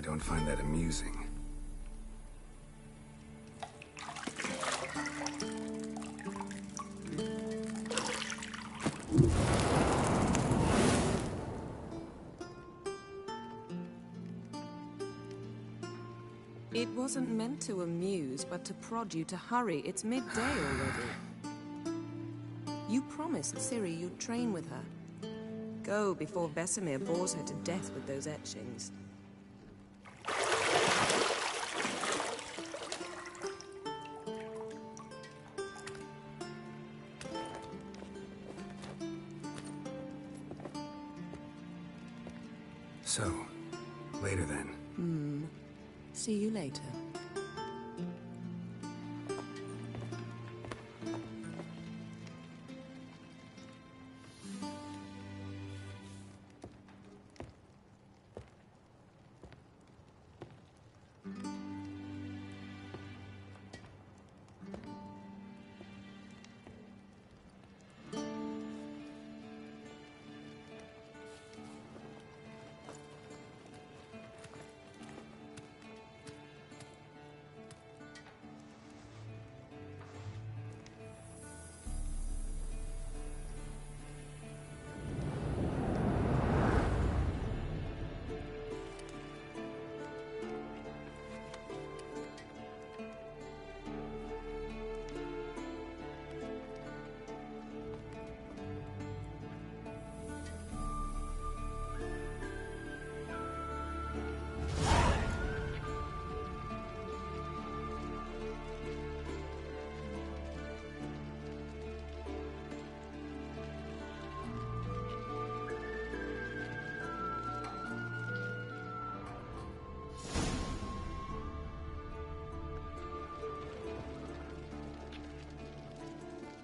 I don't find that amusing. It wasn't meant to amuse, but to prod you to hurry. It's midday already. You promised Ciri you'd train with her. Go before Vesemir bores her to death with those etchings. So, later then. See you later.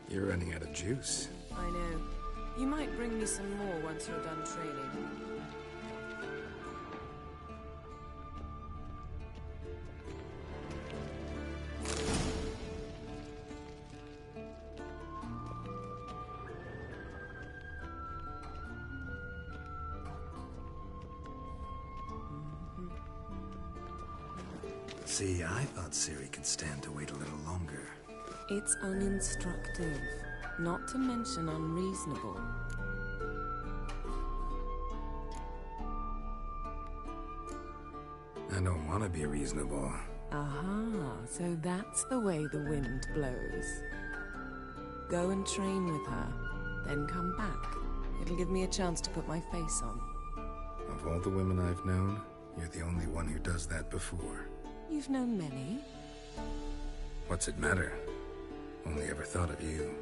You're running out of juice. I know. You might bring me some more once you're done training. See, I thought Ciri could stand to wait a little longer. It's uninstructive, not to mention unreasonable. I don't want to be reasonable. Aha, so that's the way the wind blows. Go and train with her, then come back. It'll give me a chance to put my face on. Of all the women I've known, you're the only one who does that before. You've known many. What's it matter? Only ever thought of you.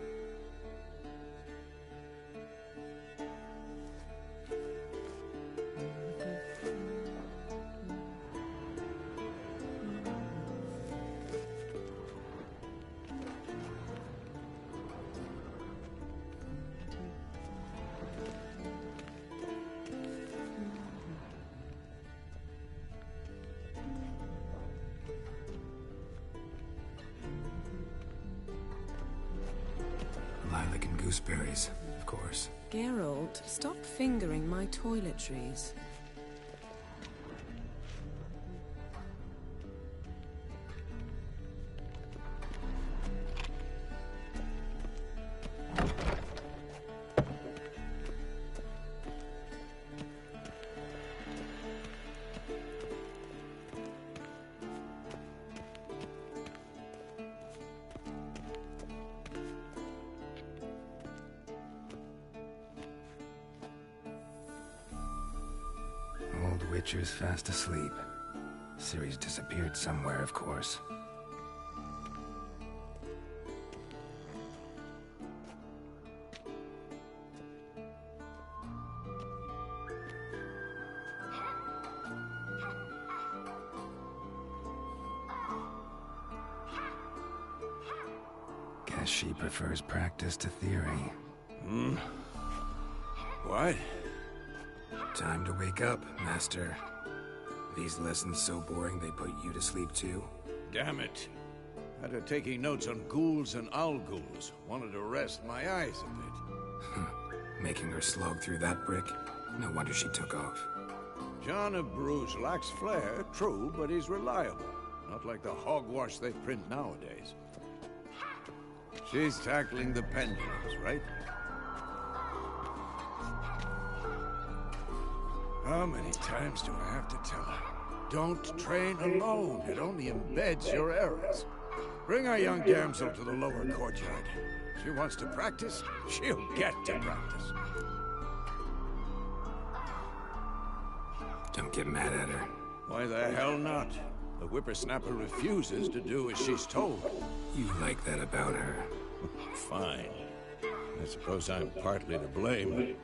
Lilac and gooseberries, of course. Geralt, stop fingering my toiletries. Old Witcher's fast asleep. Ciri's disappeared somewhere, of course. Guess she prefers practice to theory. What? Time to wake up, Master. These lessons so boring they put you to sleep too? Damn it. After taking notes on ghouls and owl ghouls, wanted to rest my eyes a bit. Making her slog through that brick? No wonder she took off. John of Bruges lacks flair, true, but he's reliable. Not like the hogwash they print nowadays. She's tackling the pendulums, right? How many times do I have to tell her? Don't train alone. It only embeds your errors. Bring our young damsel to the lower courtyard. She wants to practice, she'll get to practice. Don't get mad at her. Why the hell not? The whippersnapper refuses to do as she's told. You like that about her. Fine. I suppose I'm partly to blame.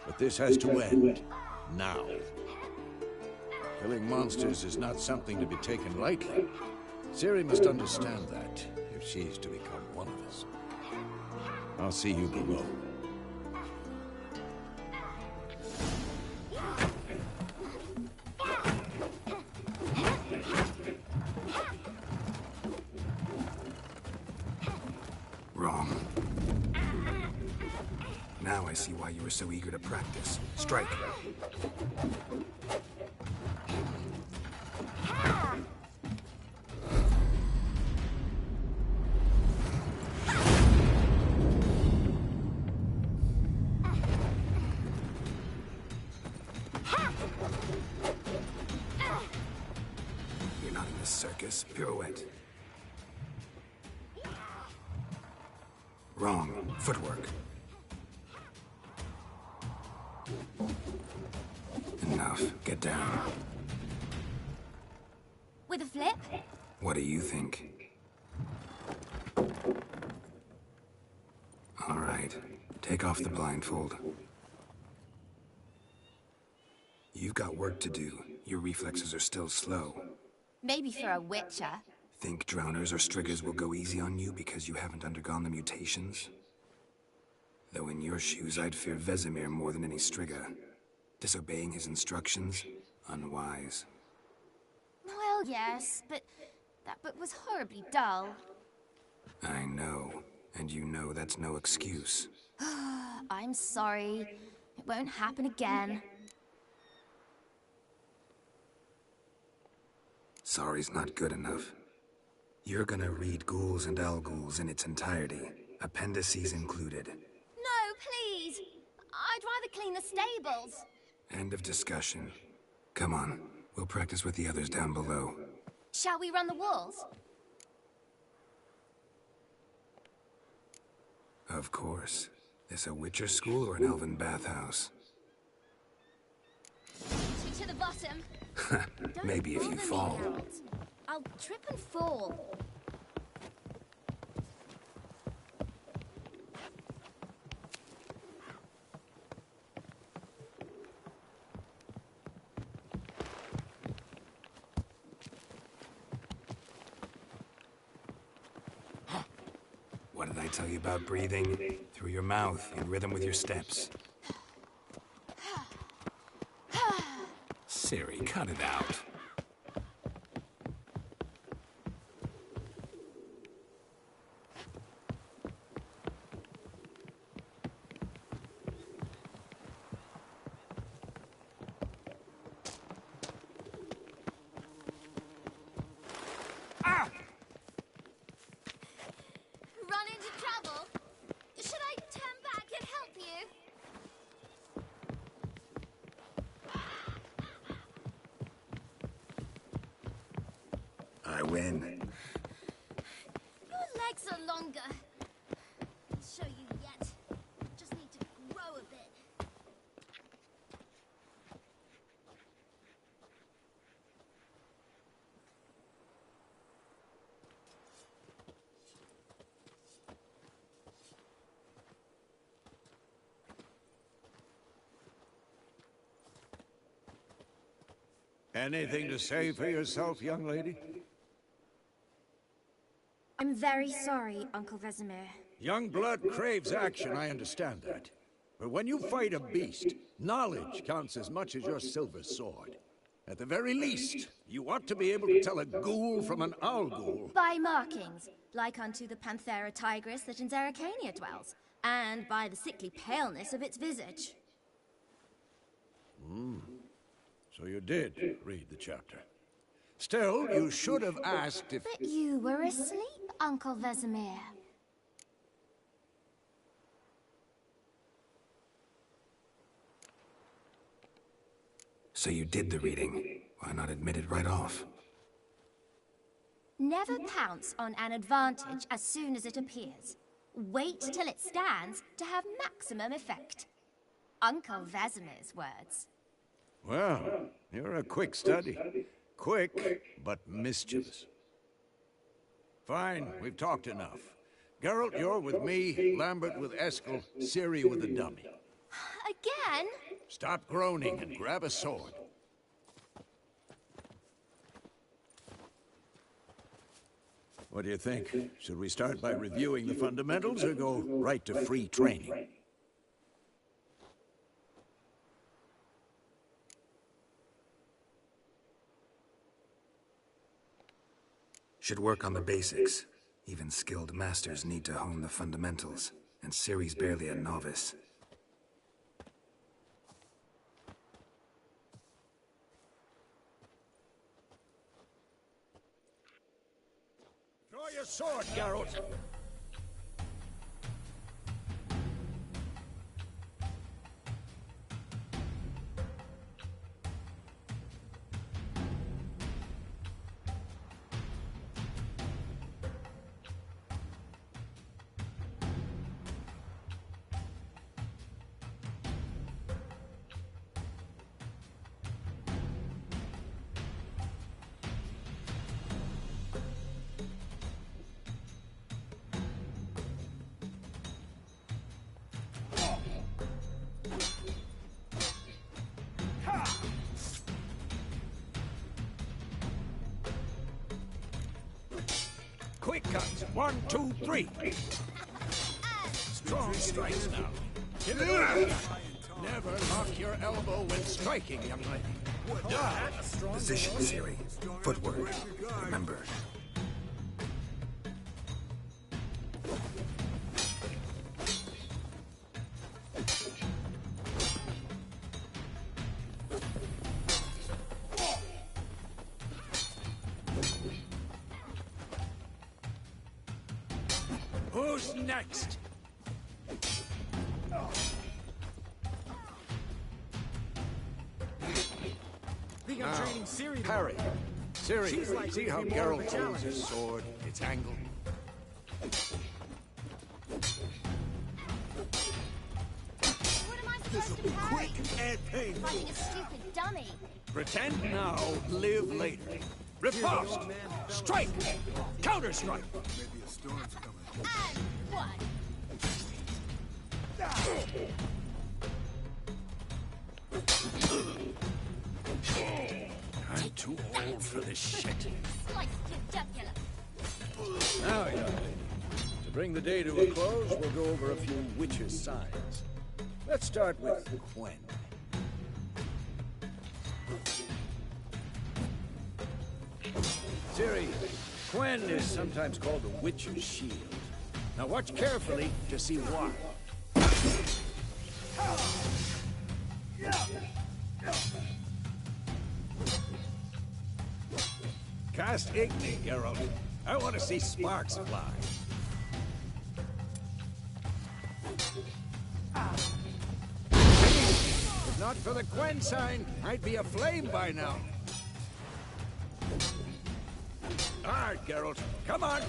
But this has to end. Now. Killing monsters is not something to be taken lightly. Ciri must understand that, if she's to become one of us. I'll see you below. Wrong. Now I see why you were so eager to practice. Strike. You're not in the circus. Pirouette. Wrong. Footwork. Enough. Get down. With a flip? What do you think? All right. Take off the blindfold. You've got work to do. Your reflexes are still slow. Maybe for a witcher. Think drowners or striggers will go easy on you because you haven't undergone the mutations? Though in your shoes, I'd fear Vesemir more than any strigger. Disobeying his instructions? Unwise. Well, yes, but that book was horribly dull. I know. And you know that's no excuse. I'm sorry. It won't happen again. Sorry's not good enough. You're gonna read Ghouls and Alghouls in its entirety, appendices included. No, please! I'd rather clean the stables. End of discussion. Come on, we'll practice with the others down below. Shall we run the walls? Of course. This a Witcher school or an elven bathhouse? Two to the bottom. Maybe if you Don't fall. bother me, Harold. I'll trip and fall. What did I tell you about breathing? Through your mouth, in rhythm with your steps. Ciri, cut it out. Run into trouble? Should I turn back and help you? I win. Your legs are longer. I'll show you yet. Just need to grow a bit. Anything to say for yourself, young lady? I'm very sorry, Uncle Vesemir. Young blood craves action, I understand that. But when you fight a beast, knowledge counts as much as your silver sword. At the very least, you ought to be able to tell a ghoul from an Alghoul. By markings, like unto the Panthera tigris that in Zerrikania dwells, and by the sickly paleness of its visage. So you did read the chapter. Still, you should have asked if... But you were asleep, Uncle Vesemir. So you did the reading. Why not admit it right off? Never pounce on an advantage as soon as it appears. Wait till it stands to have maximum effect. Uncle Vesemir's words. Well, you're a quick study. Quick, but mischievous. Fine, we've talked enough. Geralt, you're with me, Lambert with Eskel, Ciri with the dummy. Again? Stop groaning and grab a sword. What do you think? Should we start by reviewing the fundamentals or go right to free training? Should work on the basics. Even skilled masters need to hone the fundamentals, and Ciri's barely a novice. Draw your sword, Geralt! Quick cuts. 1, 2, 3. Strong strikes now. Give it up. Never lock your elbow when striking, young lady. Position, Ciri. Footwork. Remember. Who's next? Think I'm training Ciri. Parry. Ciri, She's likely see to how be more of a Geralt holds challenge. his sword? It's angled. What am I supposed to parry? And painful. Fighting a stupid dummy. Pretend now, live later. Riposte! Strike! Counter-strike! Maybe a storm's coming. And one. I'm too old for this shit. Sliced your jugular. Now, young lady, to bring the day to a close, we'll go over a few witches' signs. Let's start with Quen. Ciri, Quen is sometimes called the witch's shield. Now watch carefully to see why. Cast Igni, Geralt. I want to see sparks fly. If not for the Quen sign, I'd be aflame by now. Hard, Geralt. Come on!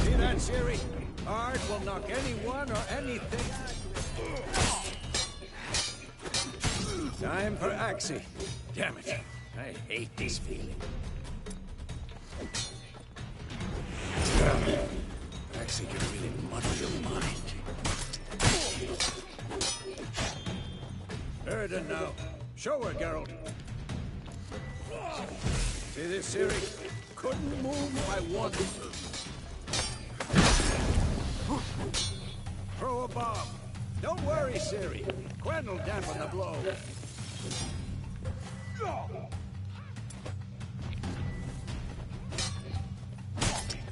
See that, Ciri? Hard will knock anyone or anything. Time for Axie. Damn it. I hate this feeling. Axie can really muddle your mind. Erden now. Show her, Geralt. See this, Ciri? Couldn't move by one. Throw a bomb. Don't worry, Ciri. Quen will dampen the blow.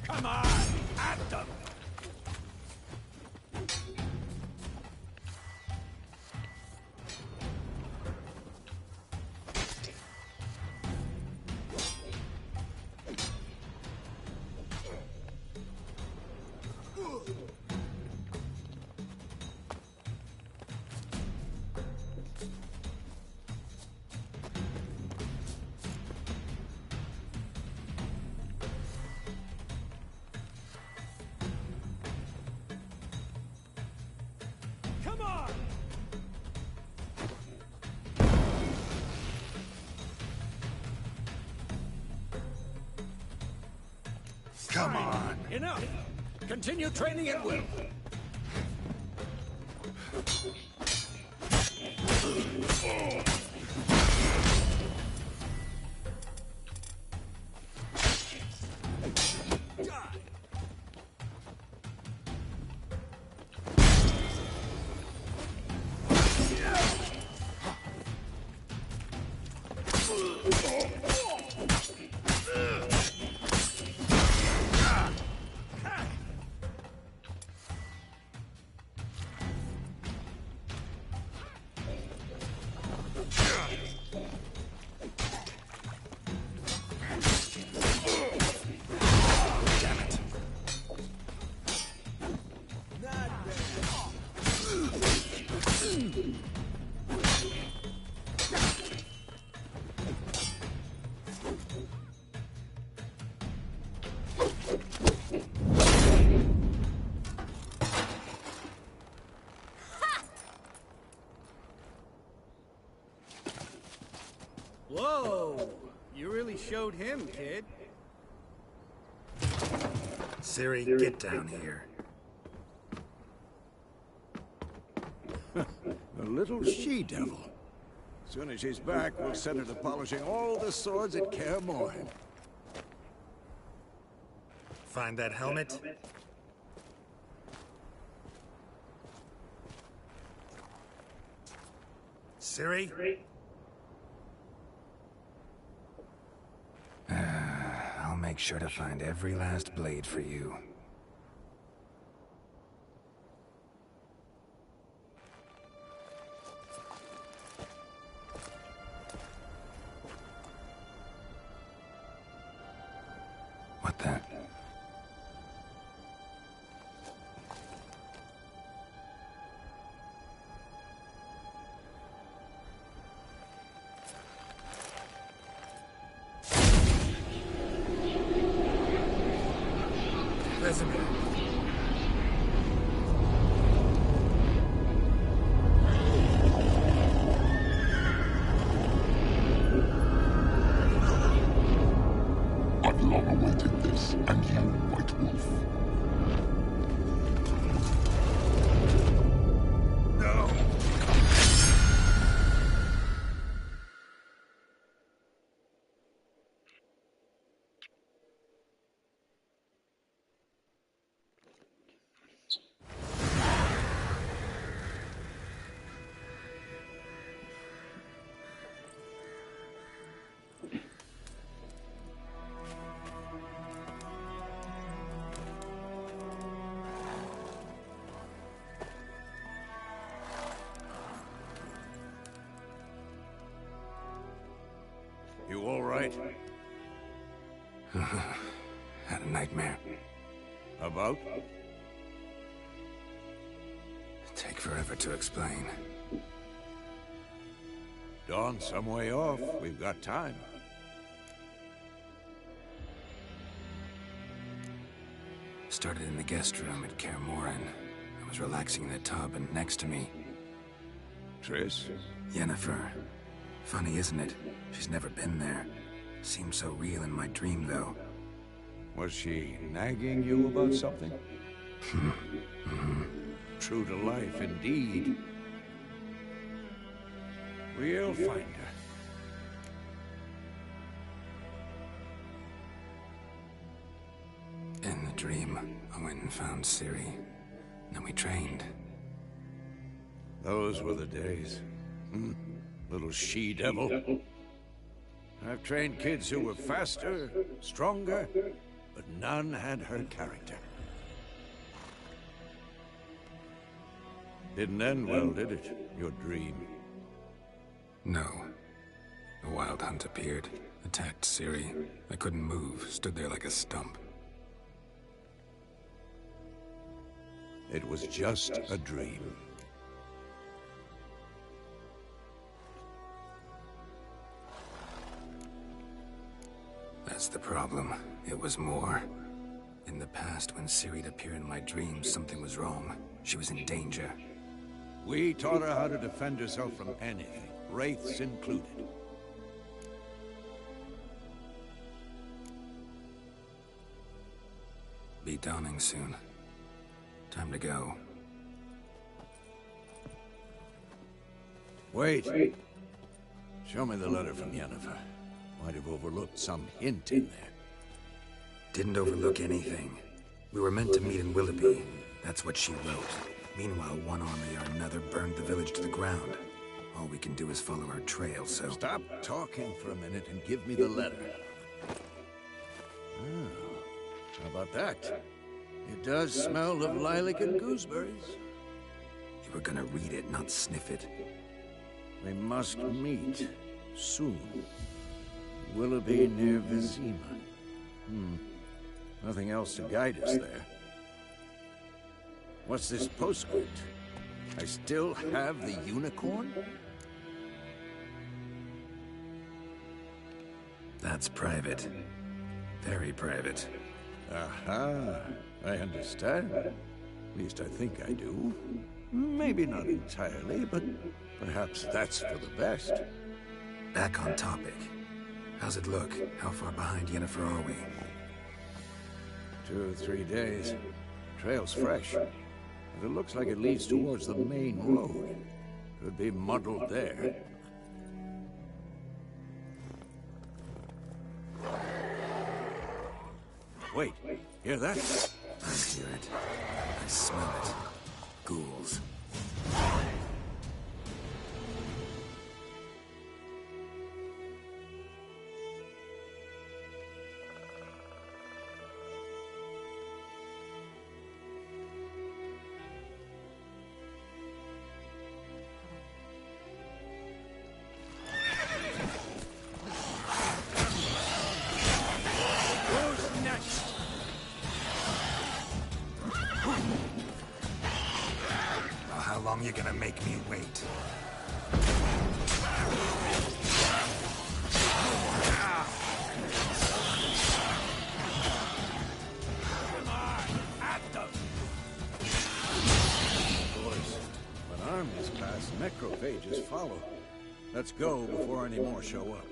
Come on, at them! Come on! Come on. Enough! Continue training at will. Whoa! You really showed him, kid. Siri, get down here. The little she-devil. As soon as she's back, we'll send her to polishing all the swords at Kaer Morhen. Find that helmet? Siri? I'll make sure to find every last blade for you. What the? Vesemir. I've long awaited this, and you, White Wolf. No! You all right? Had a nightmare. About? Take forever to explain. Dawn's some way off. We've got time. Started in the guest room at Kaer Morhen. I was relaxing in the tub, and next to me, Triss? Yennefer. Funny, isn't it? She's never been there. Seemed so real in my dream, though. Was she nagging you about something? True to life, indeed. We'll find her. In the dream, I went and found Ciri. Then we trained. Those were the days. Little she-devil. I've trained kids who were faster, stronger, but none had her character. Didn't end well, did it? Your dream? No. A wild hunt appeared, attacked Ciri. I couldn't move, stood there like a stump. It was just a dream. That's the problem. It was more. In the past, when Ciri'd appear in my dreams, something was wrong. She was in danger. We taught her how to defend herself from anything, wraiths included. Be dawning soon. Time to go. Wait. Show me the letter from Yennefer. Might have overlooked some hint in there. Didn't overlook anything. We were meant to meet in Willoughby. That's what she wrote. Meanwhile, one army or another burned the village to the ground. All we can do is follow her trail, so... Stop talking for a minute and give me the letter. Oh, how about that? It does smell of lilac and gooseberries. You were gonna read it, not sniff it. We must meet soon. Willoughby near Vizima. Nothing else to guide us there. What's this postscript? I still have the unicorn? That's private. Very private. Aha, I understand. At least I think I do. Maybe not entirely, but perhaps that's for the best. Back on topic. How's it look? How far behind Yennefer are we? 2 or 3 days. Trail's fresh. But it looks like it leads towards the main road. Could be muddled there. Wait, hear that? I hear it. I smell it. Ghouls. How long you gonna make me wait? Boys, when armies pass, necrophages follow. Let's go before any more show up.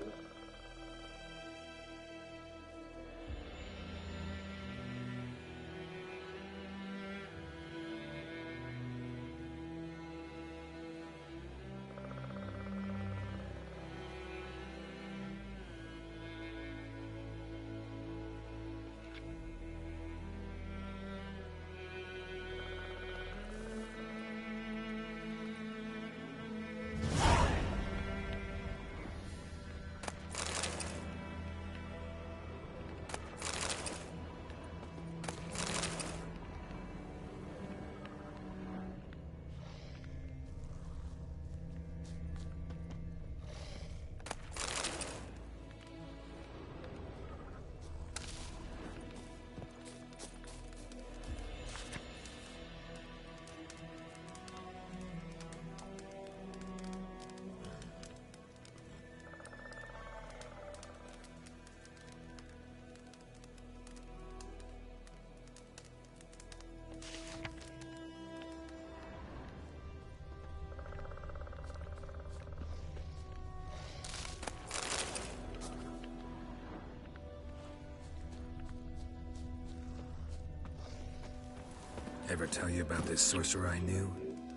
Ever tell you about this sorcerer I knew?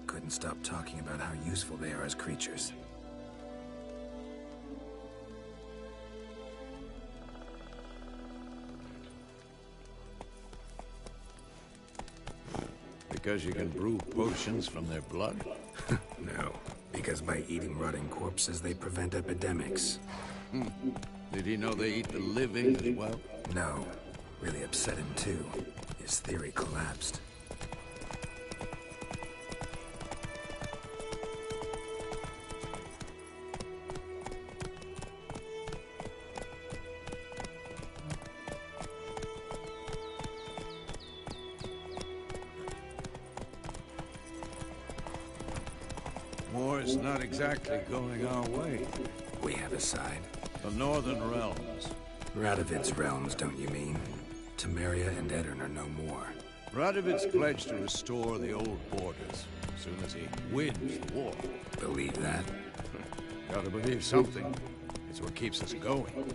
Couldn't stop talking about how useful they are as creatures. Because you can brew potions from their blood? No, because by eating rotting corpses, they prevent epidemics. Did he know they eat the living as well? No, Really upset him too. His theory collapsed. War's not exactly going our way. We have a side. The Northern Realms. Radovid's realms, don't you mean? Temeria and Edirn are no more. Radovid's pledged to restore the old borders as soon as he wins the war. Believe that? Gotta believe something. It's what keeps us going.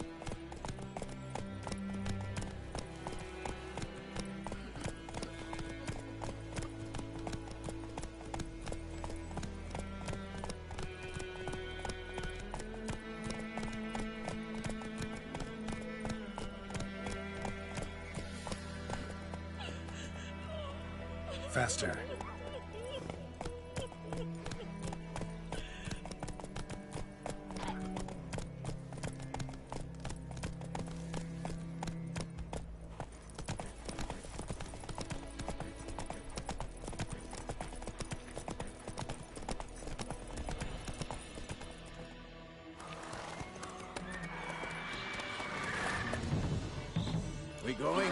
Faster. We going?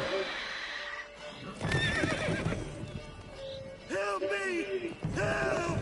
Help me! Help!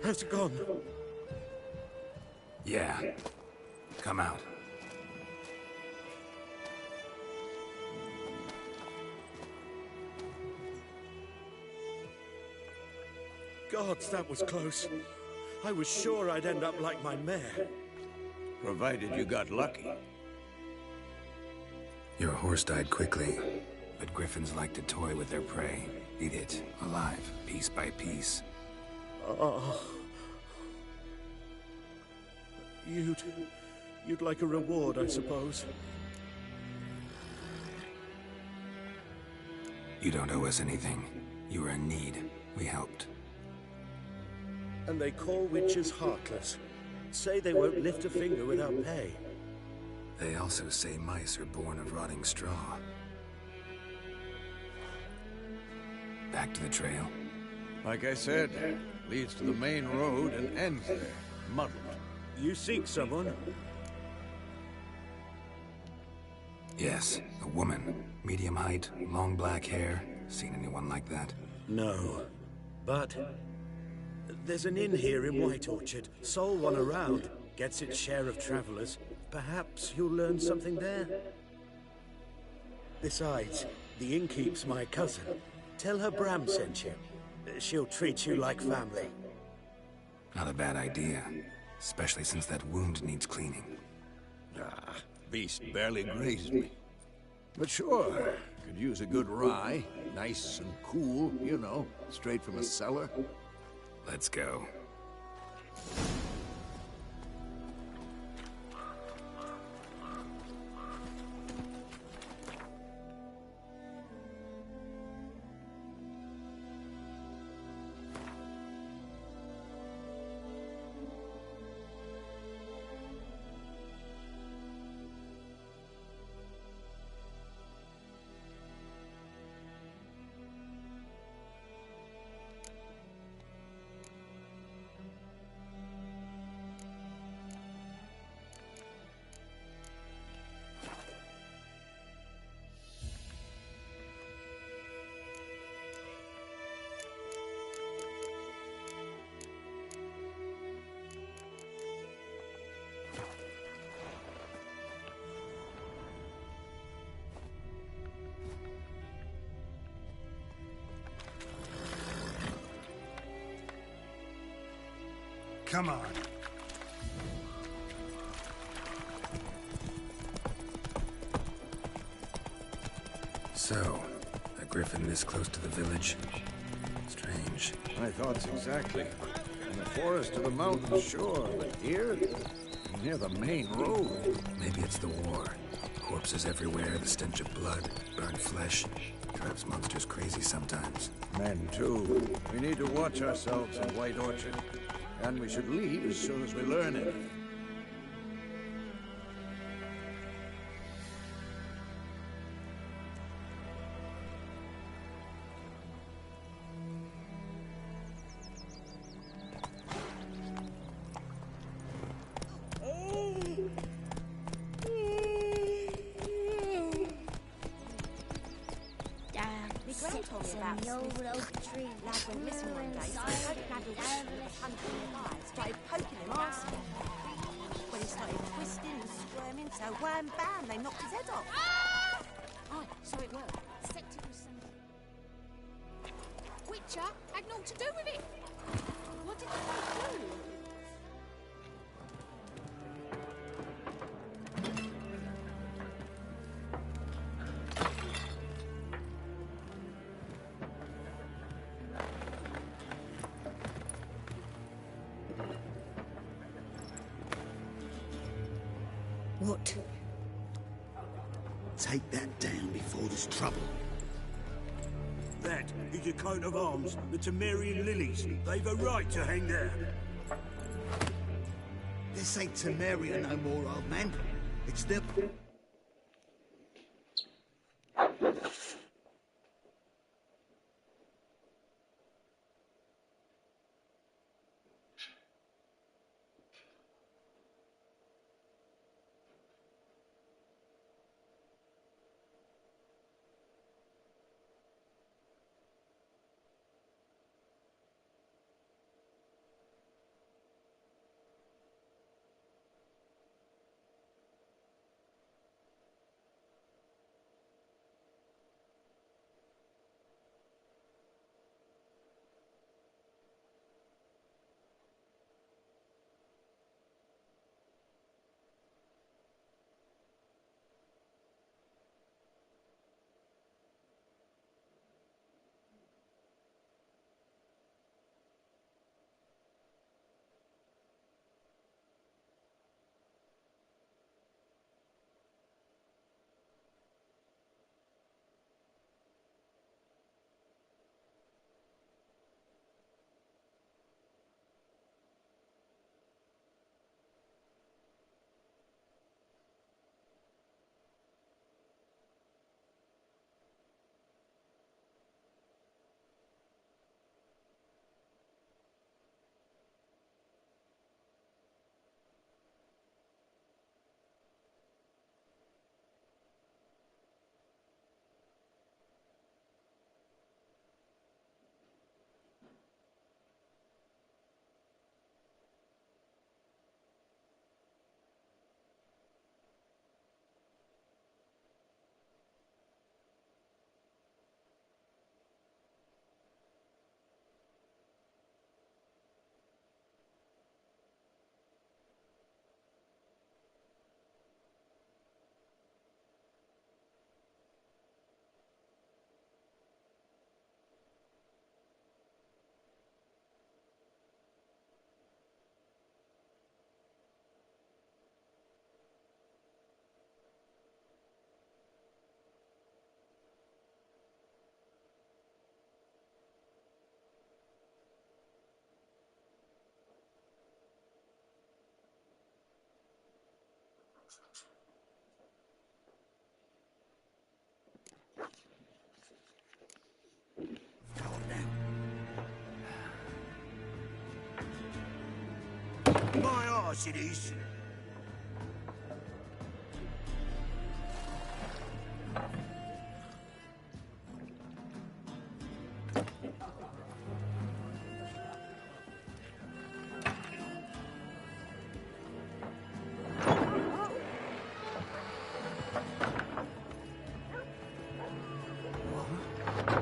How's it gone? Yeah. Come out. Gods, that was close. I was sure I'd end up like my mare. Provided you got lucky. Your horse died quickly, but griffins like to toy with their prey. Eat it, alive, piece by piece. Oh. You'd like a reward, I suppose. You don't owe us anything. You were in need. We helped. And they call witches heartless. Say they won't lift a finger without pay. They also say mice are born of rotting straw. Back to the trail. Like I said, leads to the main road and ends there, muddled. You seek someone? Yes, a woman. Medium height, long black hair. Seen anyone like that? No. But there's an inn here in White Orchard. Sole one around. Gets its share of travelers. Perhaps you'll learn something there. Besides, the innkeep's my cousin. Tell her Bram sent you. She'll treat you like family. Not a bad idea. Especially since that wound needs cleaning. Ah, beast barely grazed me. But sure, could use a good rye. Nice and cool, you know, straight from a cellar. Let's go. come on. So, a griffin this close to the village? Strange. My thoughts exactly. In the forest or the mountains, sure, but here? Near the main road. Maybe it's the war. Corpses everywhere, the stench of blood, burned flesh. Drives monsters crazy sometimes. Men, too. We need to watch ourselves in White Orchard. And we should leave as soon as we learn anything. Started poking him arsehole. When he started twisting and squirming, so wham bam, they knocked his head off. Oh, so it worked. Witcher had naught to do with it. What did they do? What? Take that down before there's trouble. That is a coat of arms, the Temerian lilies. They've a right to hang there. This ain't Temeria no more, old man. It's the... My arse it is.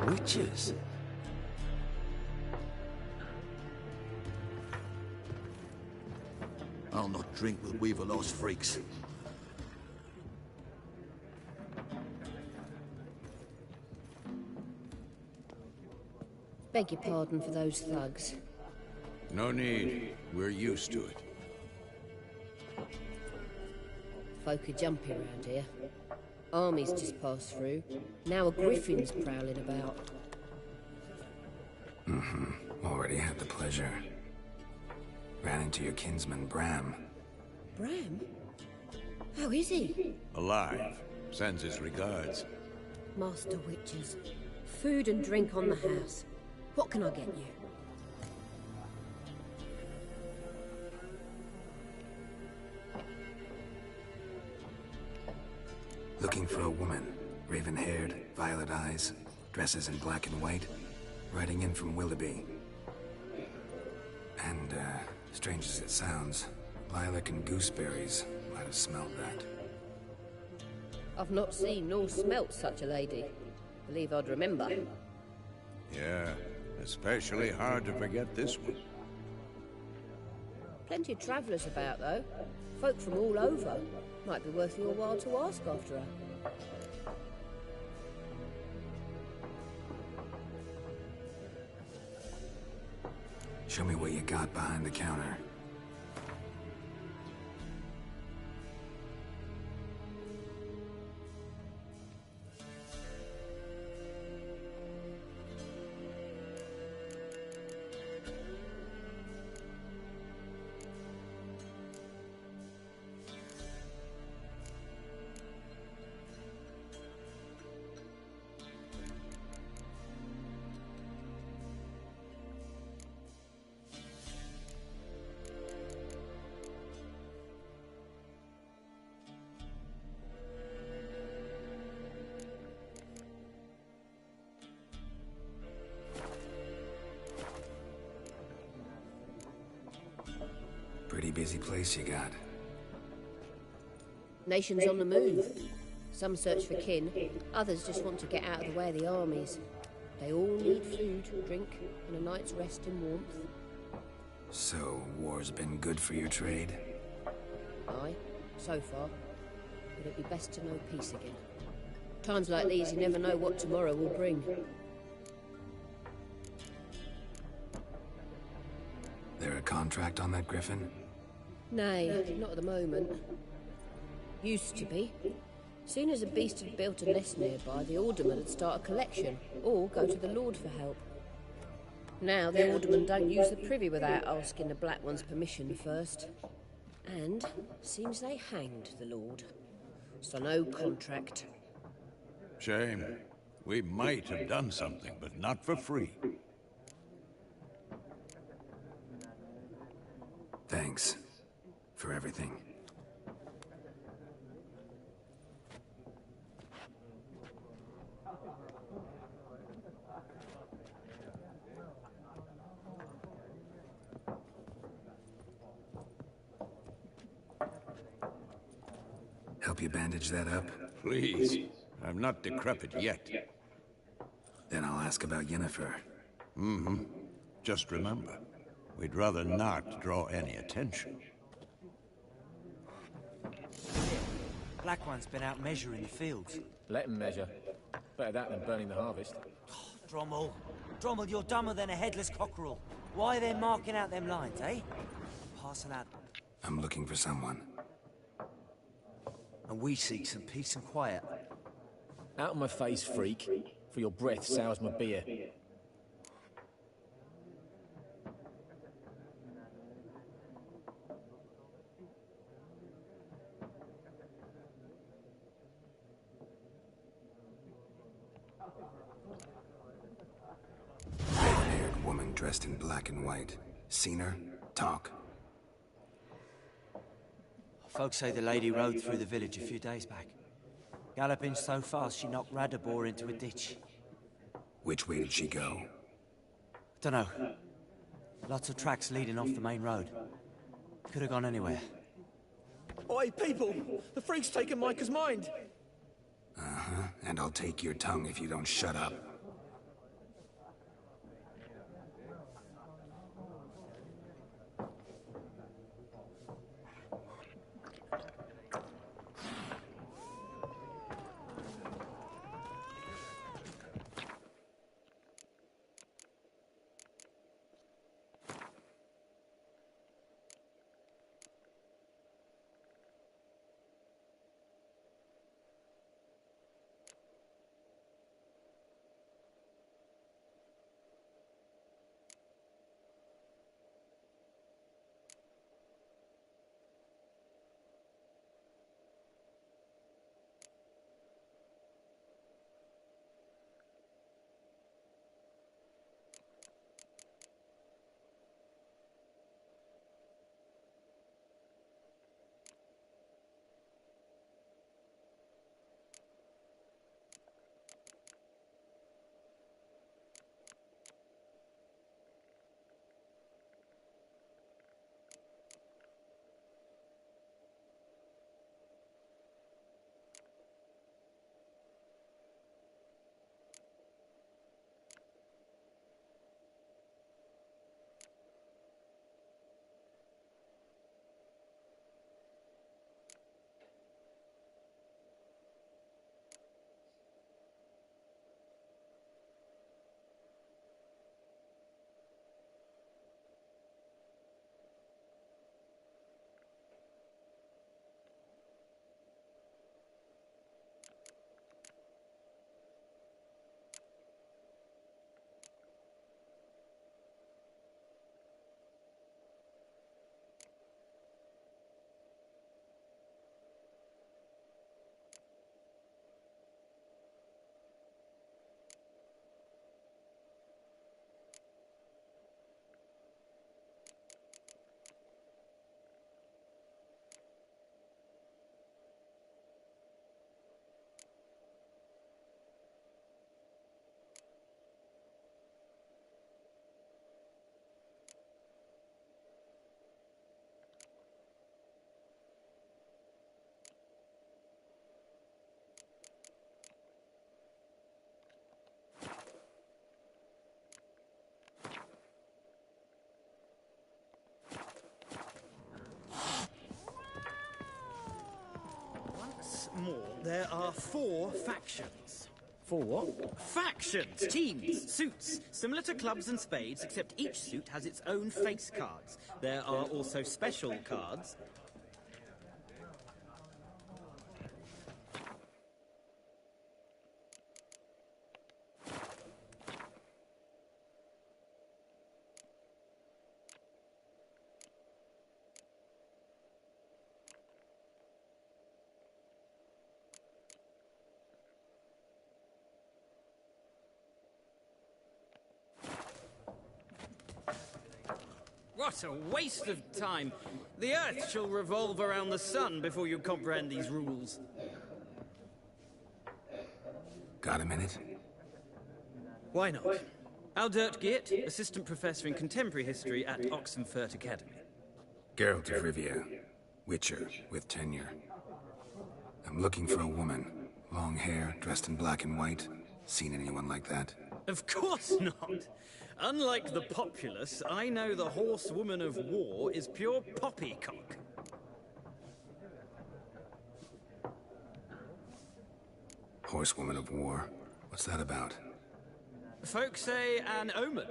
Witches. I'll not drink with Weaverlost freaks. Beg your pardon for those thugs. No need. We're used to it. Folk are jumpy around here. Armies just passed through. Now a griffin's prowling about. Already had the pleasure. Ran into your kinsman, Bram. Bram? How is he? Alive. Sends his regards. Master Witches. Food and drink on the house. What can I get you? Looking for a woman. Raven-haired, violet eyes, dresses in black and white. Riding in from Willoughby. And, strange as it sounds, lilac and gooseberries might have smelled that. I've not seen nor smelt such a lady. Believe I'd remember. Yeah, especially hard to forget this one. Plenty of travellers about, though. Folk from all over. Might be worth your while to ask after her. Show me what you got behind the counter. Pretty busy place you got. Nations on the move. Some search for kin, others just want to get out of the way of the armies. They all need food, drink, and a night's rest and warmth. So, war's been good for your trade? Aye, so far. But it'd be best to know peace again. Times like these, you never know what tomorrow will bring. There a contract on that griffin? Nay, not at the moment. Used to be. Soon as a beast had built a nest nearby, the alderman would start a collection, or go to the Lord for help. Now the aldermen don't use the privy without asking the Black One's permission first. And seems they hanged the Lord. So no contract. Shame. We might have done something, but not for free. Thanks. For everything. Help you bandage that up? Please. I'm not decrepit yet. Then I'll ask about Yennefer. Just remember, we'd rather not draw any attention. Black One's been out measuring the fields. Let him measure. Better that than burning the harvest. Drommel. Drommel, you're dumber than a headless cockerel. Why are they marking out them lines, eh? Parcel out. I'm looking for someone. And we seek some peace and quiet. Out of my face, freak. For your breath sours my beer. Red-haired woman dressed in black and white. Seen her? Talk. Folks say the lady rode through the village a few days back. Galloping so fast she knocked Radabor into a ditch. Which way did she go? Dunno. Lots of tracks leading off the main road. Could have gone anywhere. Oi, people! The freak's taken Micah's mind! Uh-huh. And I'll take your tongue if you don't shut up. There are 4 factions. 4 what? Factions! Teams! Suits! Similar to clubs and spades, except each suit has its own face cards. There are also special cards. What a waste of time! The Earth shall revolve around the sun before you comprehend these rules. Got a minute? Why not? Aldert Geert, Assistant Professor in Contemporary History at Oxenfurt Academy. Geralt of Rivia, Witcher with tenure. I'm looking for a woman. Long hair, dressed in black and white. Seen anyone like that? Of course not! Unlike the populace, I know the horsewoman of war is pure poppycock. Horsewoman of war? What's that about? Folk say an omen.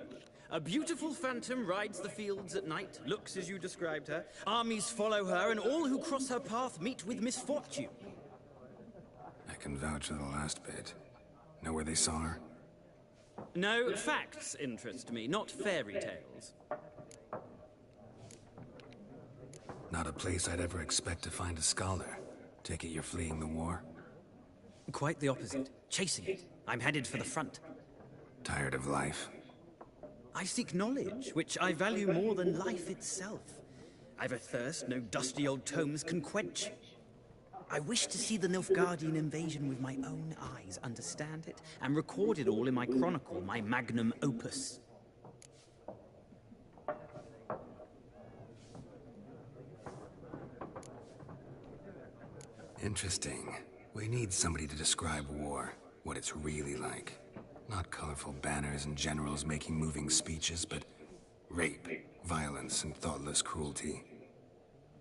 A beautiful phantom rides the fields at night, looks as you described her. Armies follow her, and all who cross her path meet with misfortune. I can vouch for the last bit. Know where they saw her? No, facts interest me, not fairy tales. Not a place I'd ever expect to find a scholar. Take it you're fleeing the war? Quite the opposite. Chasing it. I'm headed for the front. Tired of life? I seek knowledge, which I value more than life itself. I've a thirst no dusty old tomes can quench. I wish to see the Nilfgaardian invasion with my own eyes, understand it, and record it all in my chronicle, my magnum opus. Interesting. We need somebody to describe war, what it's really like. Not colorful banners and generals making moving speeches, but rape, violence, and thoughtless cruelty.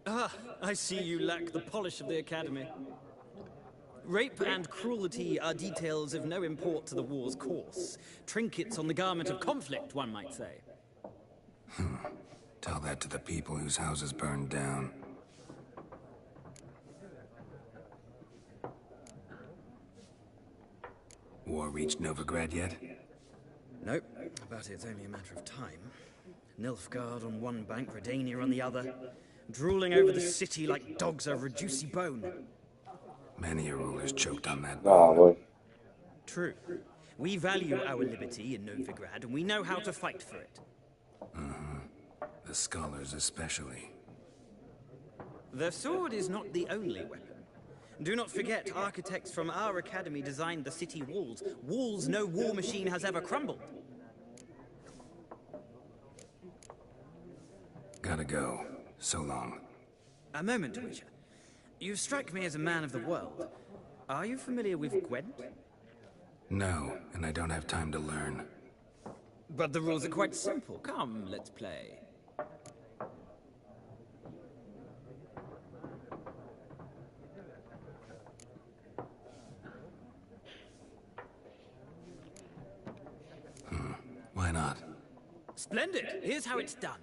Ah, I see you lack the polish of the Academy. Rape and cruelty are details of no import to the war's course. Trinkets on the garment of conflict, one might say. Tell that to the people whose houses burned down. War reached Novigrad yet? Nope, but it's only a matter of time. Nilfgaard on one bank, Redania on the other, drooling over the city like dogs over a juicy bone. Many a ruler's choked on that Ah, bone. boy. True. We value our liberty in Novigrad, and we know how to fight for it. The scholars especially. The sword is not the only weapon. Do not forget, architects from our academy designed the city walls. Walls no war machine has ever crumbled. Gotta go. So long. A moment, Witcher. You strike me as a man of the world. Are you familiar with Gwent? No, and I don't have time to learn. But the rules are quite simple. Come, let's play. Why not? Splendid! Here's how it's done.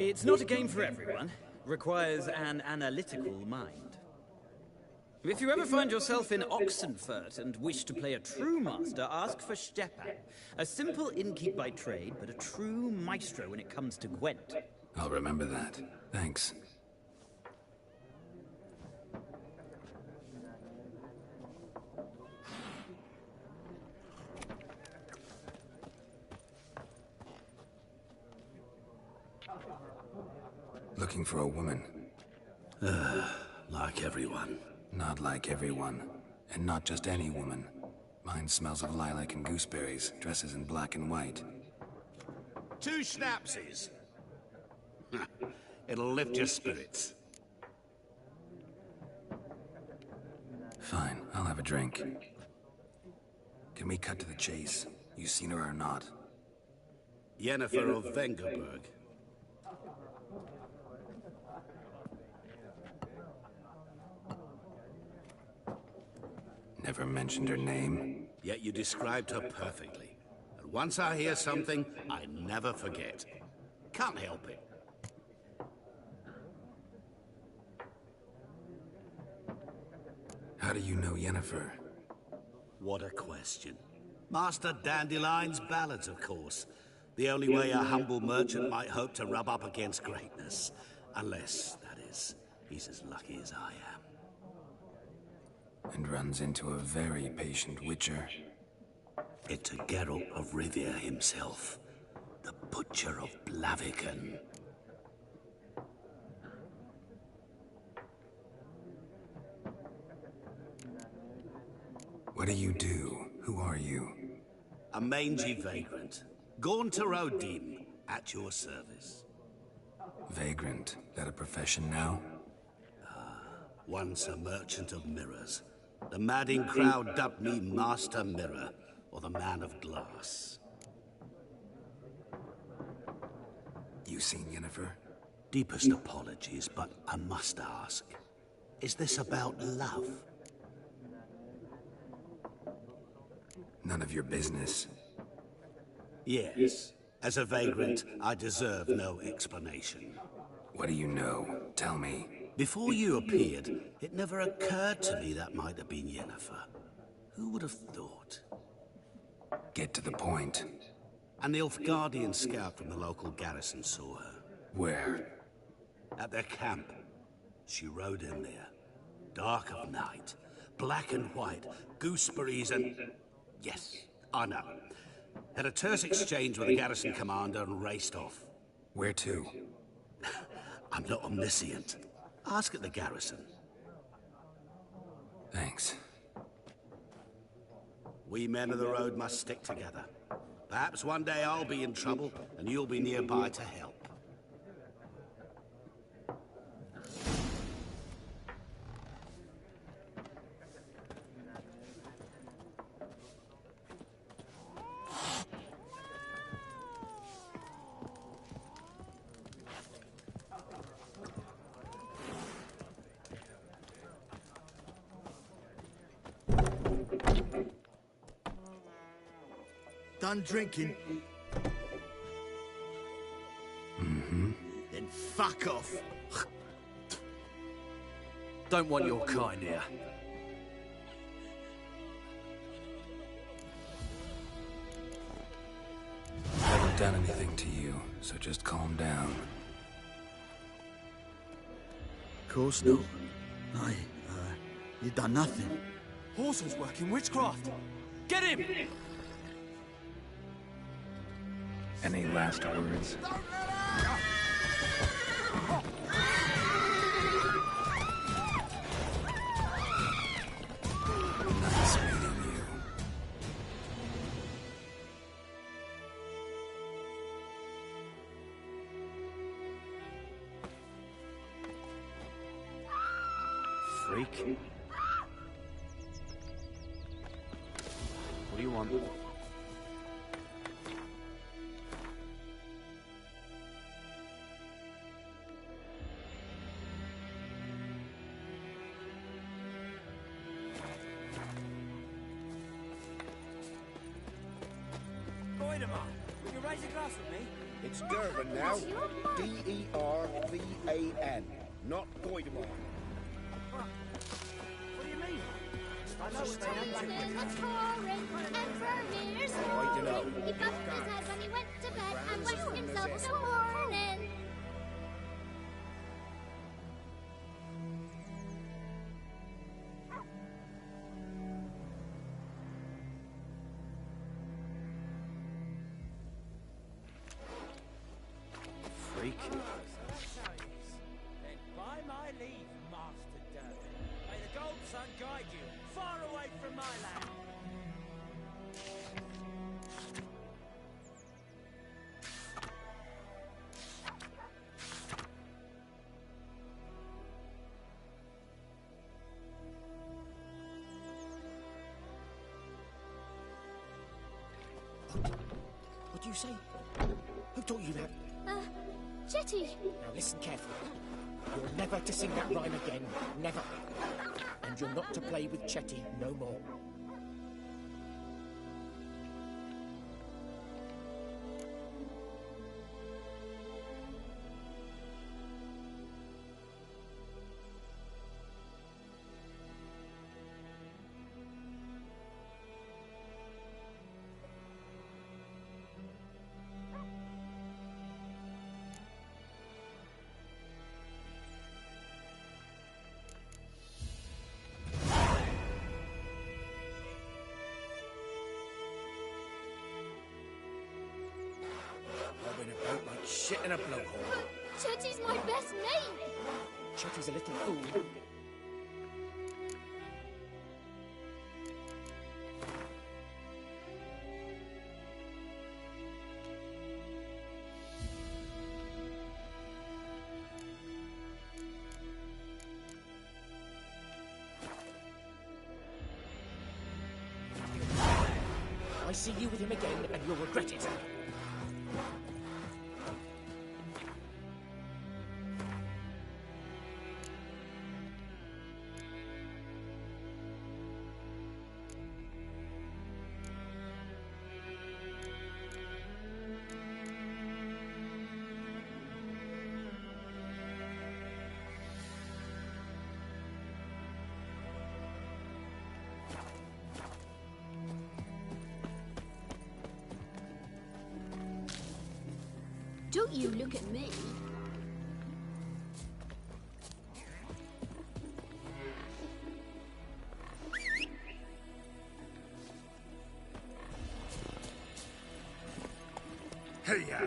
It's not a game for everyone. Requires an analytical mind. If you ever find yourself in Oxenfurt and wish to play a true master, ask for Stepan. A simple innkeep by trade, but a true maestro when it comes to Gwent. I'll remember that. Thanks. Looking for a woman. Like everyone. Not like everyone. And not just any woman. Mine smells of lilac and gooseberries, dresses in black and white. 2 schnapsies. It'll lift your spirits. Fine, I'll have a drink. Can we cut to the chase? You seen her or not? Yennefer of Vengerberg. Never mentioned her name. Yet you described her perfectly. And once I hear something, I never forget. Can't help it. How do you know Yennefer? What a question. Master Dandelion's ballads, of course. The only way a humble merchant might hope to rub up against greatness. Unless, that is, he's as lucky as I am. And runs into a very patient witcher. It's a Geralt of Rivia himself. The Butcher of Blaviken. What do you do? Who are you? A mangy vagrant. Gaunter Odin, at your service. Vagrant. That a profession now? Once a merchant of mirrors. The madding crowd dubbed me Master Mirror, or the Man of Glass. You seen Yennefer? Deepest apologies, but I must ask. Is this about love? None of your business. Yes. As a vagrant, I deserve no explanation. What do you know? Tell me. Before you appeared, it never occurred to me that might have been Yennefer. Who would have thought? Get to the point. A Nilfgaardian scout from the local garrison saw her. Where? At their camp. She rode in there. Dark of night. Black and white. Gooseberries and... Yes, I know. Had a terse exchange with the garrison commander and raced off. Where to? I'm not omniscient. Ask at the garrison. Thanks. We men of the road must stick together. Perhaps one day I'll be in trouble, and you'll be nearby to help. Done drinking? Mm-hmm. Then fuck off. Don't want your kind here. I haven't done anything to you, so just calm down. Of course not. You done nothing. Horsel's working witchcraft. Get him! Any last words? Nice meeting you. Freak. What do you want? Goidemar, will you raise a glass with me? It's Durban now. D-E-R-V-A-N. Not Goidemar. What do you mean? I know what they I don't know. He bumped his head when he went to bed and waked himself in the morning. Freak. Then by my leave, Master Durban. May the Gold Sun guide you far away from my land. What do you say? Who taught you that? Jetty. Now listen carefully. You're never to sing that rhyme again. Never. And you're not to play with Chetty no more. Rubbing about like shit in a blowhole. Chetty's my best mate. Chetty's a little fool. I see you with him again, and you'll regret it. Don't you look at me. Hey-ya!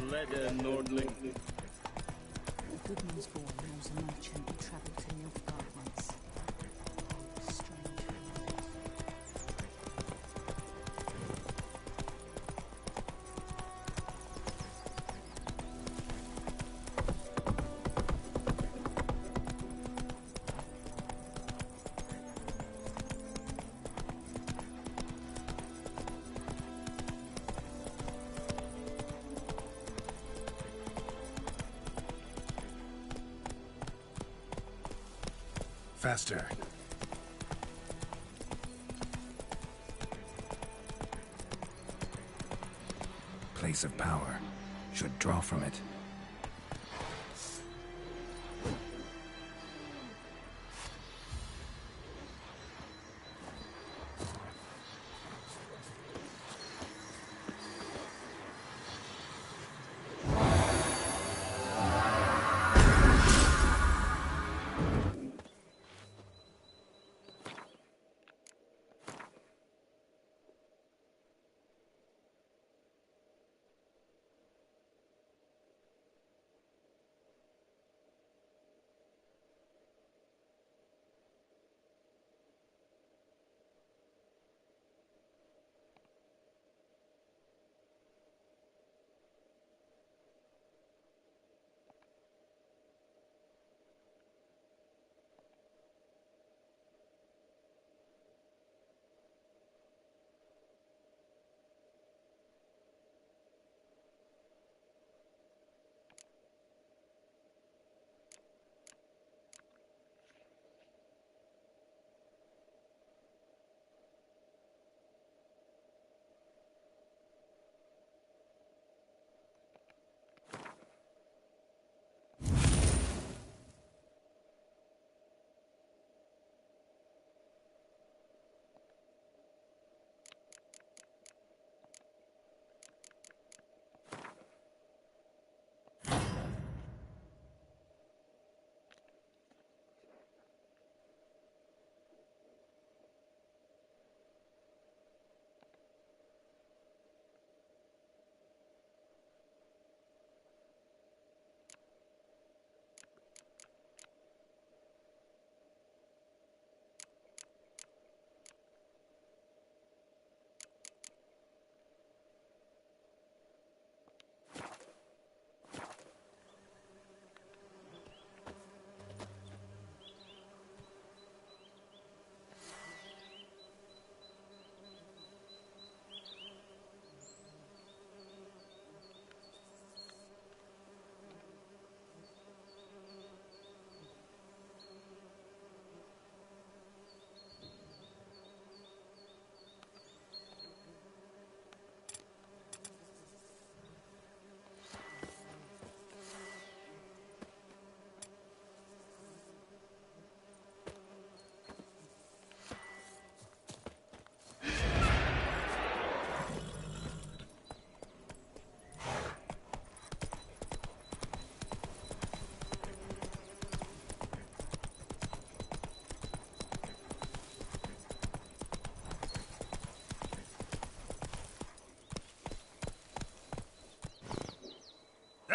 Leather, Nordling. Goodman's boy knows a merchant who travelled to Nilfgaard once. Strange. Faster. Place of power. Should draw from it.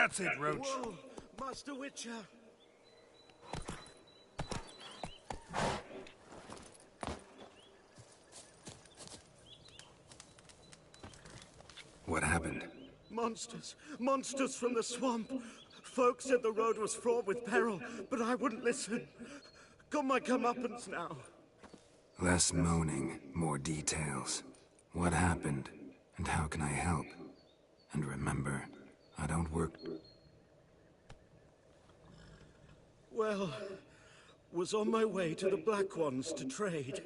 That's it, Roach. Whoa, Master Witcher. What happened? Monsters. Monsters from the swamp. Folk said the road was fraught with peril, but I wouldn't listen. Got my comeuppance now. Less moaning, more details. What happened, and how can I help? And remember, I don't work... Well, was on my way to the Black Ones to trade.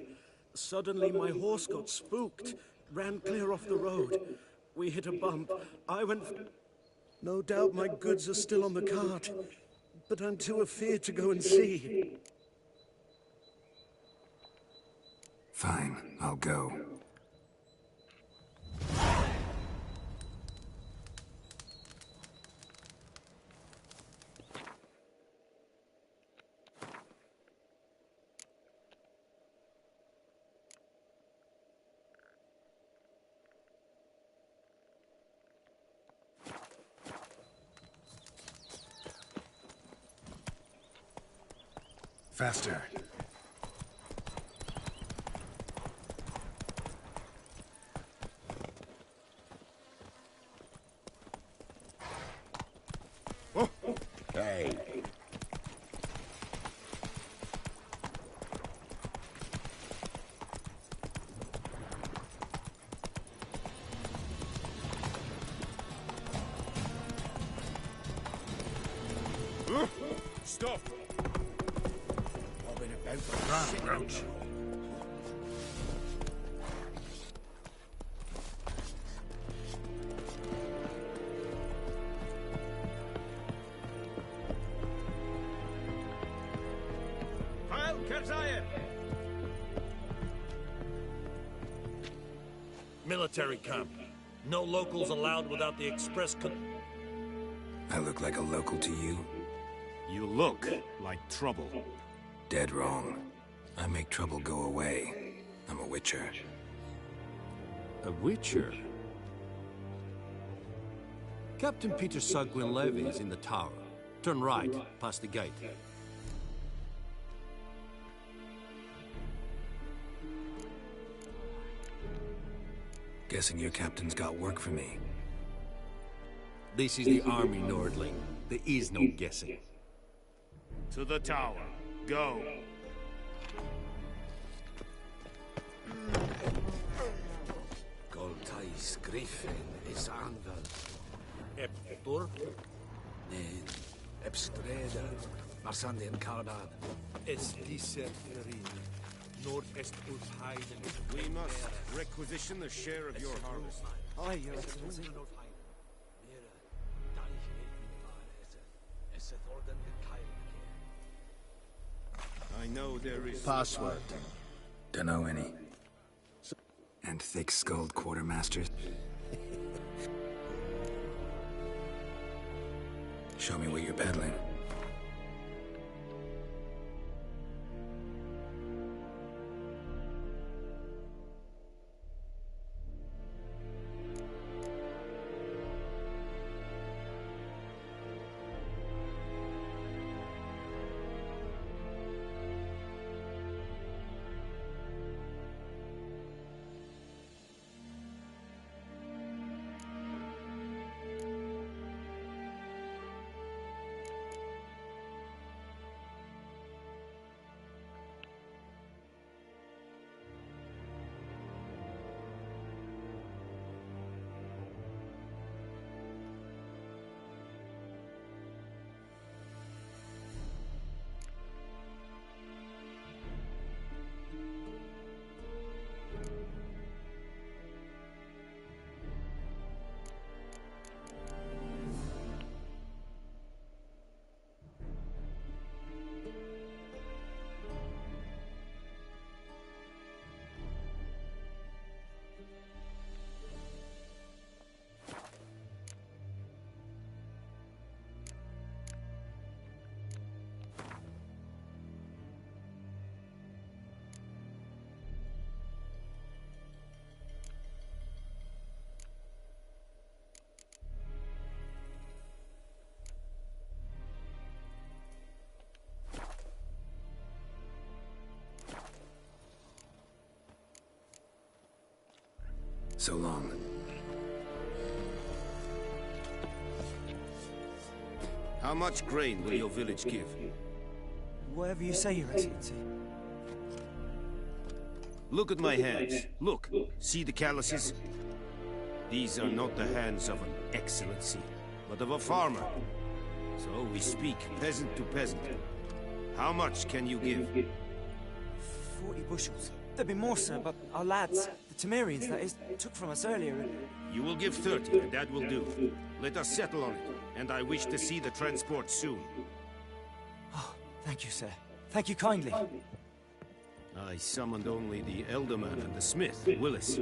Suddenly my horse got spooked, ran clear off the road. We hit a bump. I went... No doubt my goods are still on the cart, but I'm too afeard to go and see. Fine, I'll go. Faster. Hey. Stop! Bobbing about the Run, Roach. Heil Kerzayev! Military camp. No locals allowed without the express I look like a local to you? You look like trouble. Dead wrong. I make trouble go away. I'm a witcher. A witcher? Captain Peter Sagwin Levy is in the tower. Turn right, past the gate. Guessing your captain's got work for me. This is the army, Nordling. There is no guessing. To the tower. Go. Goltais Griffin is anvel. Eptor? Nee, Epstreda. Marsandien Kardan. Es diese Nord-Est Heiden. We must requisition the share of your harvest. I know there is... Password. Dunno any. And thick-skulled quartermasters? Show me what you're peddling. So long. How much grain will your village give? Whatever you say, Your Excellency. Look at my hands. Look. See the calluses? These are not the hands of an excellency, but of a farmer. So we speak peasant to peasant. How much can you give? 40 bushels. There'd be more, sir, but our lads, the Temerians, that is, took from us earlier. You will give 30, and that will do. Let us settle on it, and I wish to see the transport soon. Oh, thank you, sir. Thank you kindly. I summoned only the Elderman and the smith, Willis.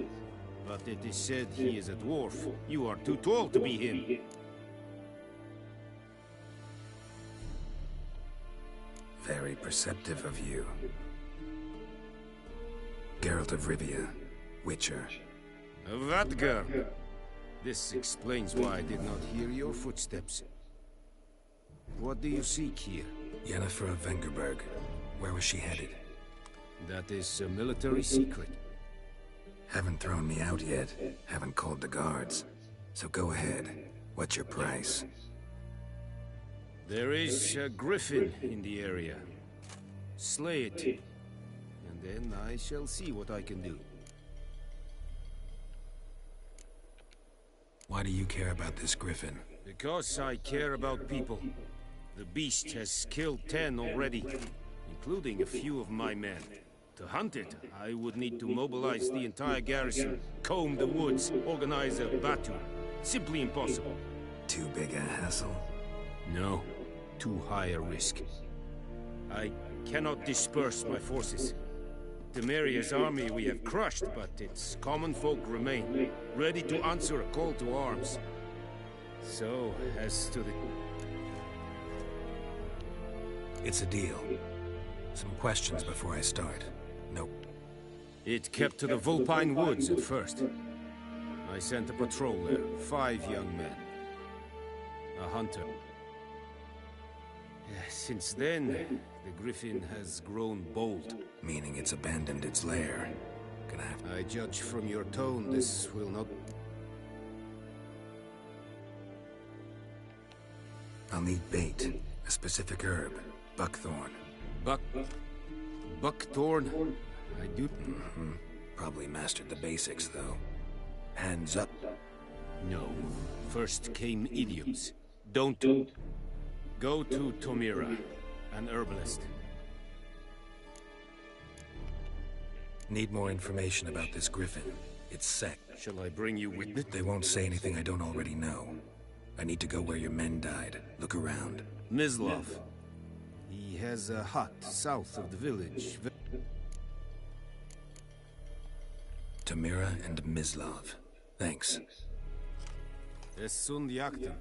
But it is said he is a dwarf. You are too tall to be him. Very perceptive of you. Geralt of Rivia, Witcher. Vatgar! This explains why I did not hear your footsteps. What do you seek here? Yennefer of Vengerberg. Where was she headed? That is a military secret. Haven't thrown me out yet. Haven't called the guards. So go ahead. What's your price? There is a griffin in the area. Slay it. And then I shall see what I can do. Why do you care about this griffin? Because I care about people. The beast has killed 10 already, including a few of my men. To hunt it, I would need to mobilize the entire garrison, comb the woods, organize a batu. Simply impossible. Too big a hassle? No, too high a risk. I cannot disperse my forces. Temeria's army we have crushed, but its common folk remain, ready to answer a call to arms. So, as to the... It's a deal. Some questions before I start. Nope. It kept to the Vulpine Woods at first. I sent a patrol there, 5 young men. A hunter. Since then, the griffin has grown bold. Meaning it's abandoned its lair. Gonna have... I judge from your tone this will not... I'll need bait. A specific herb. Buckthorn. Buckthorn? I do... Probably mastered the basics, though. Hands up. No. First came idioms. Don't... Go to Tomira, an herbalist. Need more information about this griffin. Its sect. Shall I bring you with it? They won't say anything I don't already know. I need to go where your men died. Look around. Mislov. He has a hut south of the village. Tamira and Mislov. Thanks. Es sunt jakten.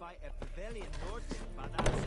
fight a Pavilion Lordship, but that's...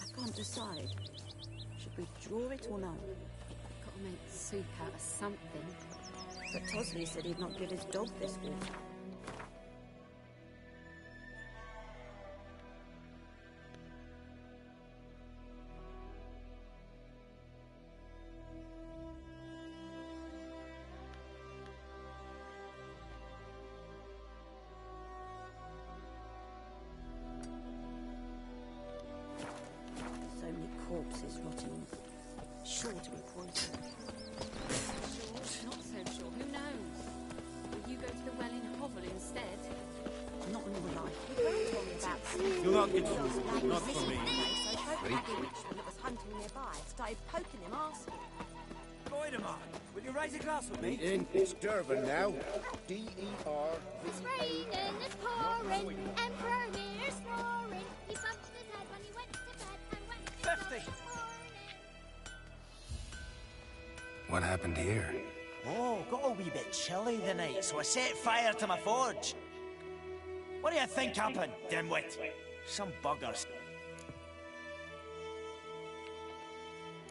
I can't decide. Should we draw it or no? Gotta make soup out of something. But Tosley said he'd not give his dog this water. So many corpses rotting. Sure to be poisoned. Sure, not so sure. Who knows? Will you go to the well in Hovel instead? Not in your life. You very told me about You'll not get food. Not for me. So I spoke to Aggie Richmond that was hunting nearby. Started poking him, asking. Voidemar, will you raise a glass with me? It's Durban now. D-E-R. It's raining, it's pouring, Emperor Lear's snoring. He bumped his head when he went to bed and went to bed 50. this morning. What happened here? Oh, got a wee bit chilly the night, so I set fire to my forge. What do you think happened, dimwit? Some buggers.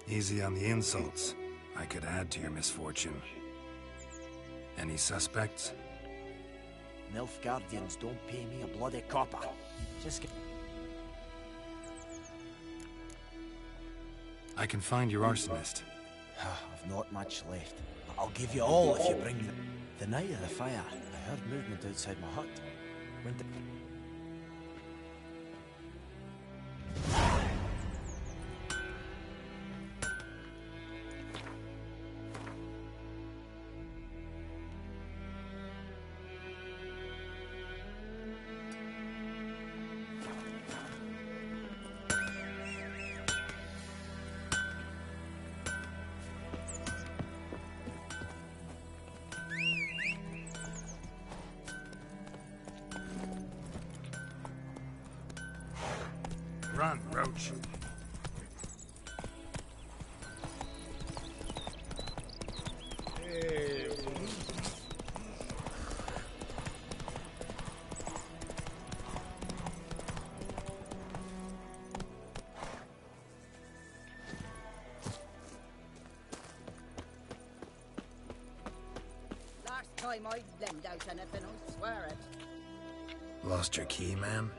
Easy on the insults. I could add to your misfortune. Any suspects? Nilfgaardians don't pay me a bloody copper. Just get... I can find your arsonist. I've not much left. But I'll give you all if you bring them. The night of the fire, I heard movement outside my hut. Went to... Run, Roach. Last time I lend out anything, I swear it. Lost your key, ma'am?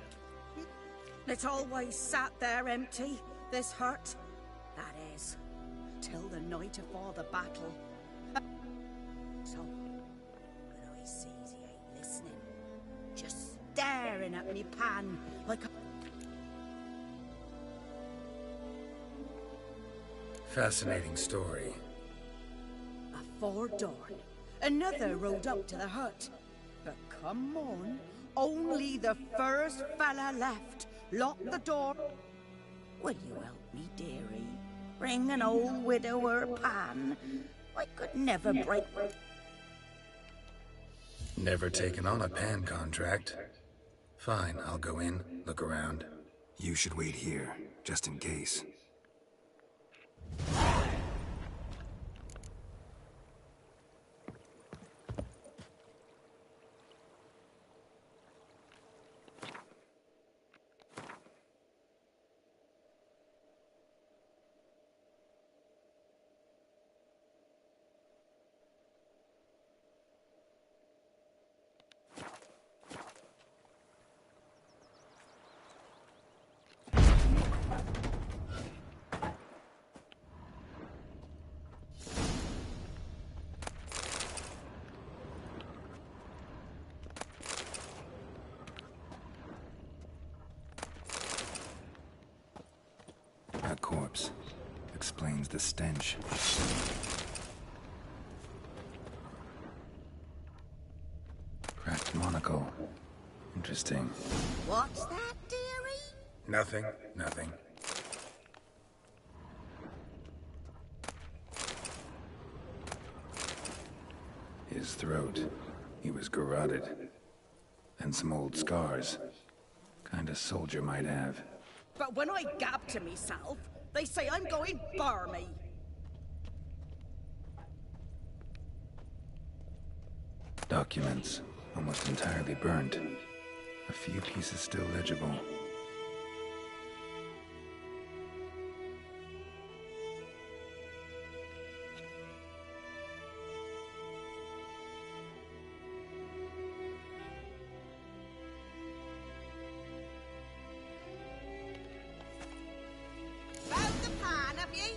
It's always sat there empty, this hut. That is, till the night afore the battle. So, but I sees he ain't listening. Just staring at me pan like a... Fascinating story. Afore dawn, another rode up to the hut. But come on, only the first fella left. Lock the door. Will you help me, dearie? Bring an old widower pan. I could never break... Never taken on a pan contract. Fine, I'll go in, look around. You should wait here, just in case. the stench. Cracked monocle. Interesting. What's that, dearie? Nothing, nothing. His throat. He was garroted. And some old scars. Kind a soldier might have. But when I gab to myself, they say I'm going barmy. Documents. Almost entirely burnt. A few pieces still legible. Found the pan, have ye?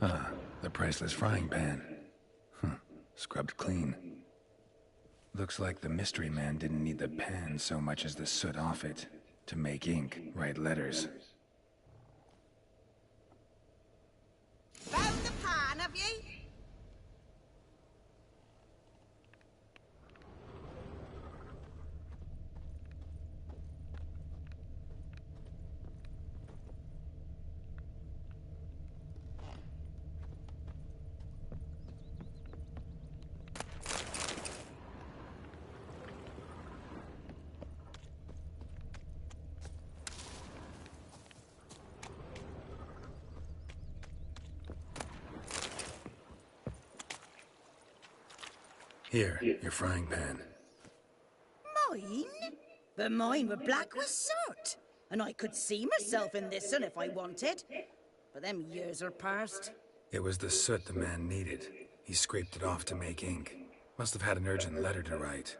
Ah, the priceless frying pan. Scrubbed clean. Looks like the mystery man didn't need the pan so much as the soot off it to make ink, write letters. Found the pan, have ye? Here, your frying pan. Mine? But mine were black with soot. And I could see myself in this one if I wanted. But them years are past. It was the soot the man needed. He scraped it off to make ink. Must have had an urgent letter to write.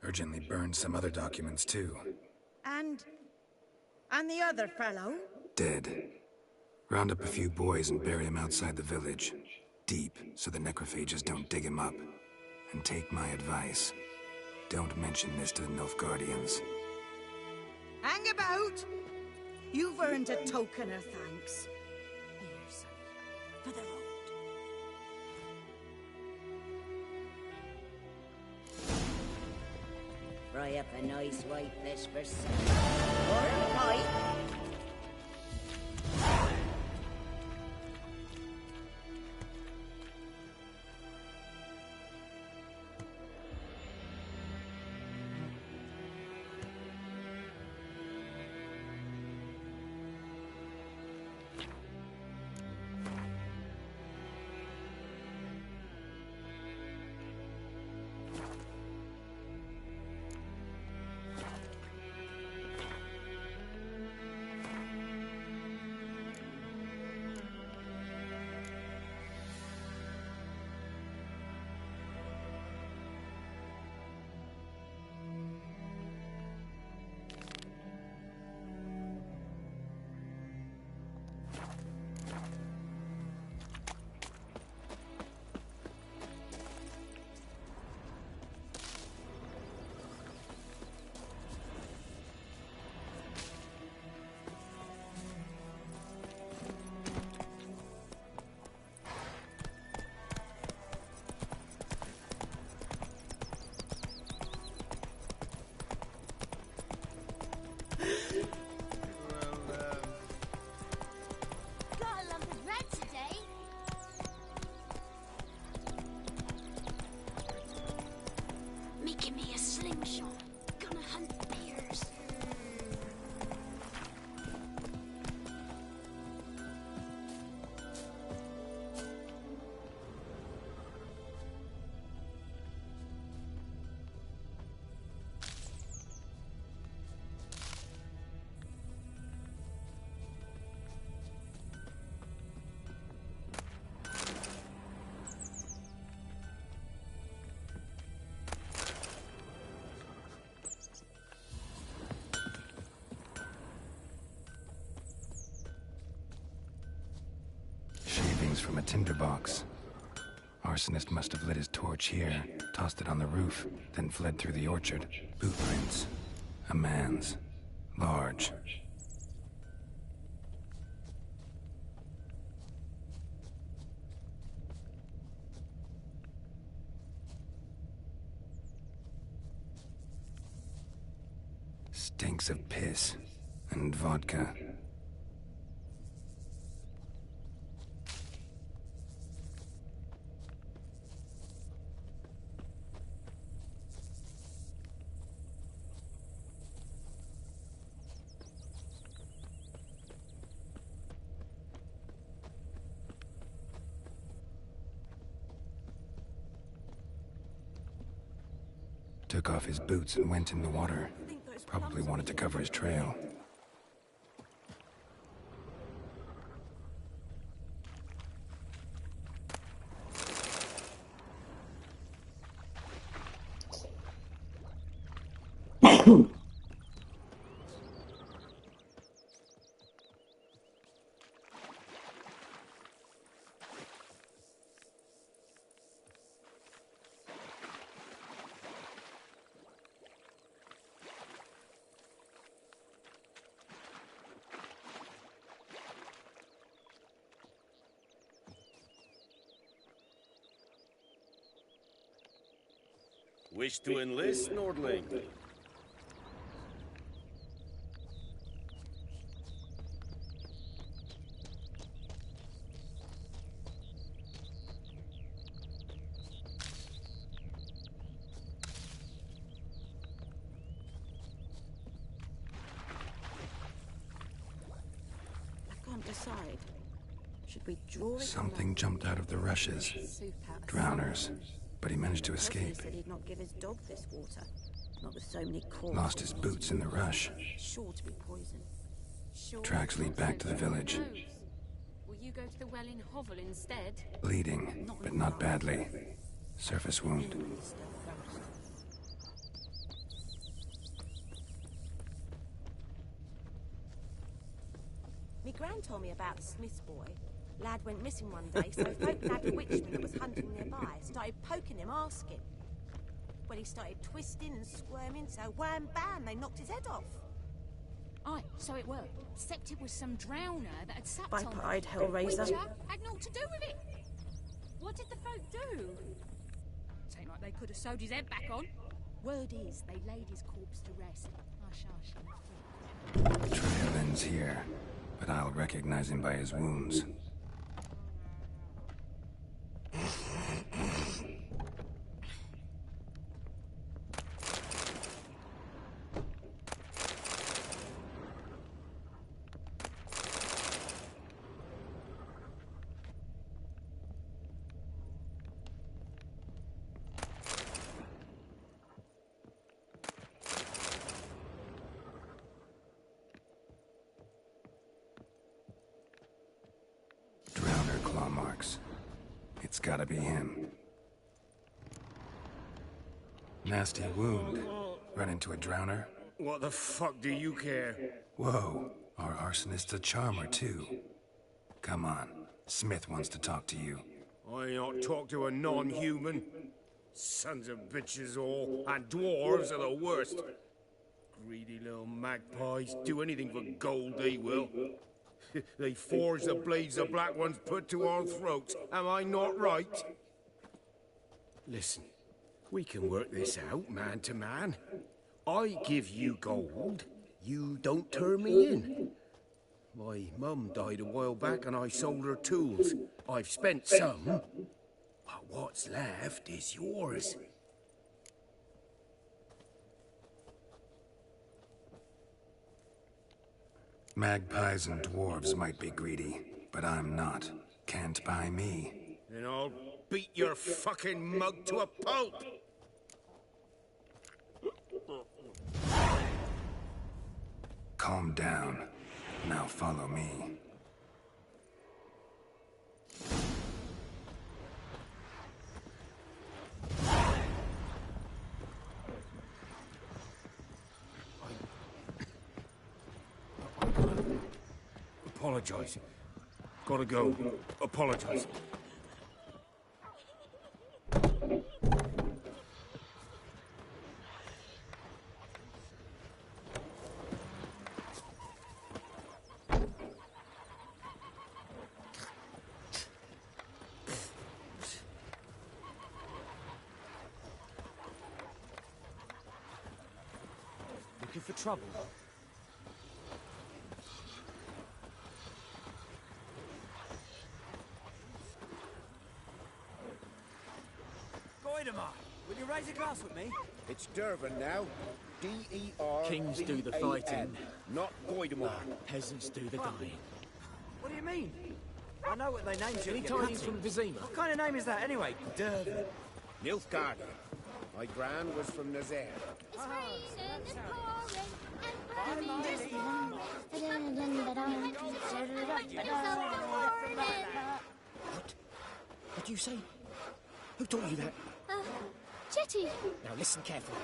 Urgently burned some other documents too. And the other fellow? Dead. Round up a few boys and bury him outside the village. Deep, so the necrophages don't dig him up. And take my advice. don't mention this to the Nilfgaardians. Hang about! You've earned a token of thanks. Here, sonny, for the road. Fry up a nice white fish for supper. Or a pie. Got a lump of bread today. Making me a slingshot. Gonna hunt bears. Shavings from a tinderbox. Arsonist must have lit his torch here, tossed it on the roof, then fled through the orchard. Boot prints. A man's. Large. Stinks of piss and vodka. Took off his boots and went in the water. Probably wanted to cover his trail. Wish to enlist, Nordling? I can't decide. Should we draw it? Something jumped out of the rushes. Drowners. But he managed to escape. He said he'd not give his dog this water. Not with so many corpses. Lost his boots in the rush. Sure to be poison. Tracks lead back to the village. Will you go to the well in Hovel instead? Bleeding, but not badly. Surface wound. Me gran told me about the Smith's boy. Lad went missing one day, so folk had a witchman that was hunting nearby. Started poking him, asking. Well, he started twisting and squirming, so wham bam, they knocked his head off. Aye, so it were. Except it was some drowner that had sapped on Viper-eyed him. Hellraiser. Witcher had naught to do with it. What did the folk do? Seemed like they could have sewed his head back on. Word is, they laid his corpse to rest. Hush, hush. Trail ends here, but I'll recognize him by his wounds. Claw marks. It's gotta be him. Nasty wound. Run into a drowner? What the fuck do you care? Whoa, our arsonist's a charmer too. Come on, Smith wants to talk to you. I not talk to a non-human. Sons of bitches all, and dwarves are the worst. Greedy little magpies, do anything for gold they will. They forge the blades the Black Ones put to our throats. Am I not right? Listen, we can work this out, man to man. I give you gold, you don't turn me in. My mum died a while back and I sold her tools. I've spent some, but what's left is yours. Magpies and dwarves might be greedy, but I'm not. Can't buy me. Then I'll beat your fucking mug to a pulp! Calm down. Now follow me. Apologize. Gotta go. Apologize. Looking for trouble? Will you raise a glass with me? It's Durban now. D-E-R. Kings do the fighting. Not Goidemar. Peasants do the dying. What do you mean? I know what they named you. Any tidings from Vizima? What kind of name is that, anyway? Durban. Nilfgaard. My gran was from Nazaire. It's raining, it's pouring, What do you say? Who taught you that? Jetty! Now listen carefully.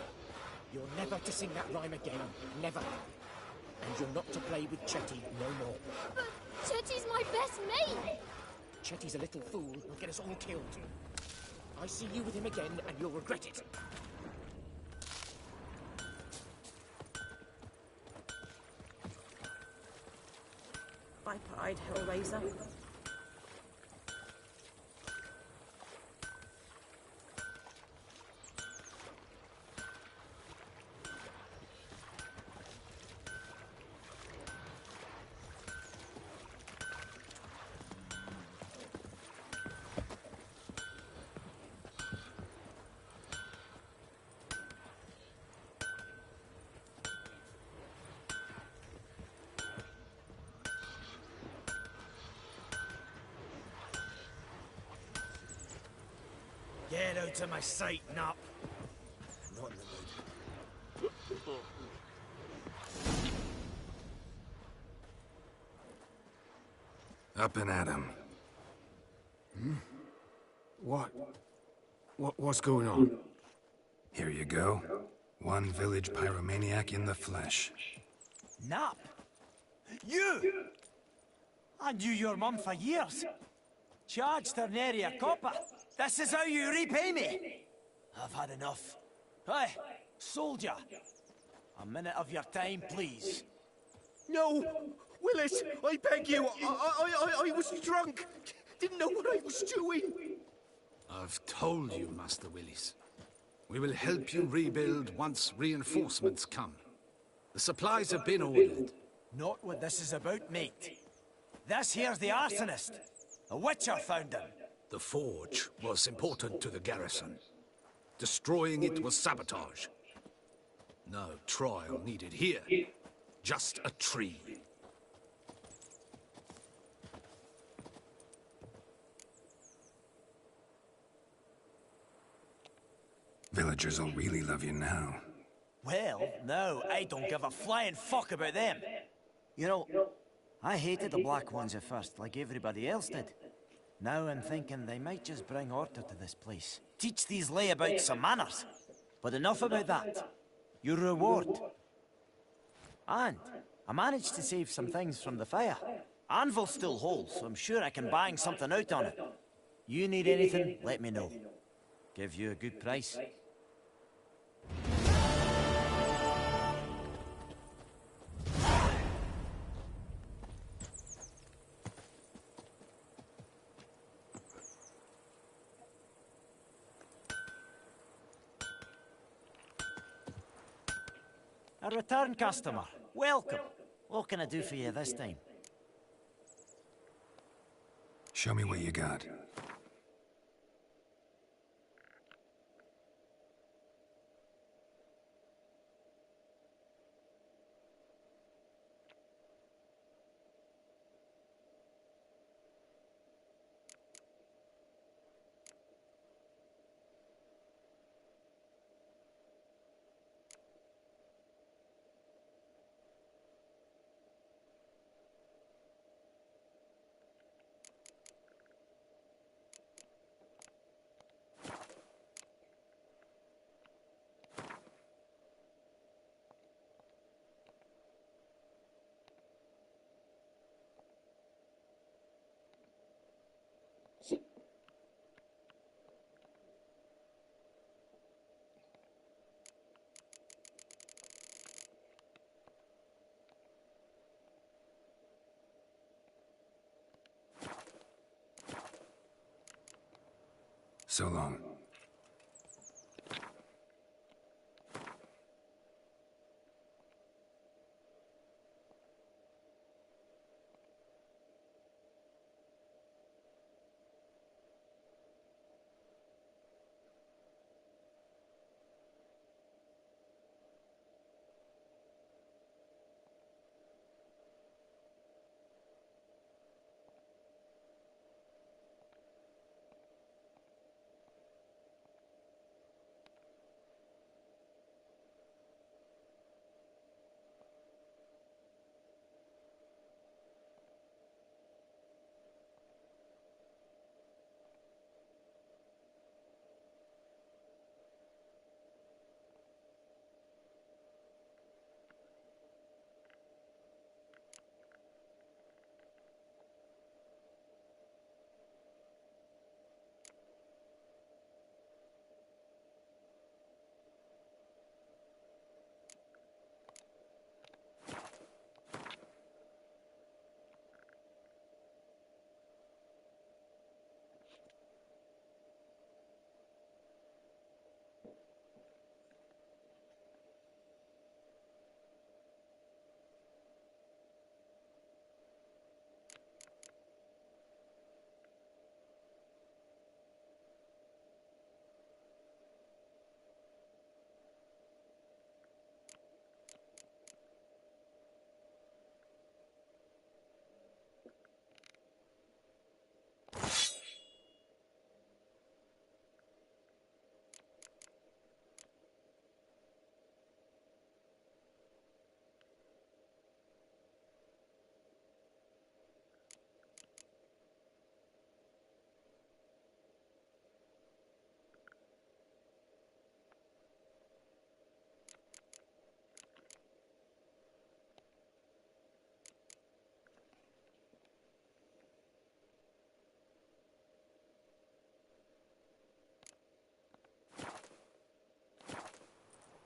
You're never to sing that rhyme again. Never. And you're not to play with Chetty no more. But Chetty's my best mate! Chetty's a little fool who'll get us all killed. I see you with him again and you'll regret it. Viper-eyed Hellraiser. Get out of my sight, Nup. Not in the mood. Up and at him. What's going on? Here you go. One village pyromaniac in the flesh. Nup? You? I knew your mum for years. Charged her nary a copper. This is how you repay me. I've had enough. Hey, soldier! A minute of your time, please. No! Willis, I beg you! I was drunk! Didn't know what I was doing! I've told you, Master Willis. We will help you rebuild once reinforcements come. The supplies have been ordered. Not what this is about, mate. This here's the arsonist. A witcher found him. The forge was important to the garrison. Destroying it was sabotage. No trial needed here. Just a tree. Villagers will really love you now. Well, no, I don't give a flying fuck about them. You know, I hated the Black Ones at first, like everybody else did. Now I'm thinking they might just bring order to this place. Teach these layabouts some manners. But enough about that. Your reward. And I managed to save some things from the fire. Anvil still holds, so I'm sure I can bang something out on it. You need anything, let me know. Give you a good price. A return customer. Welcome. What can I do for you this time? Show me what you got. So long.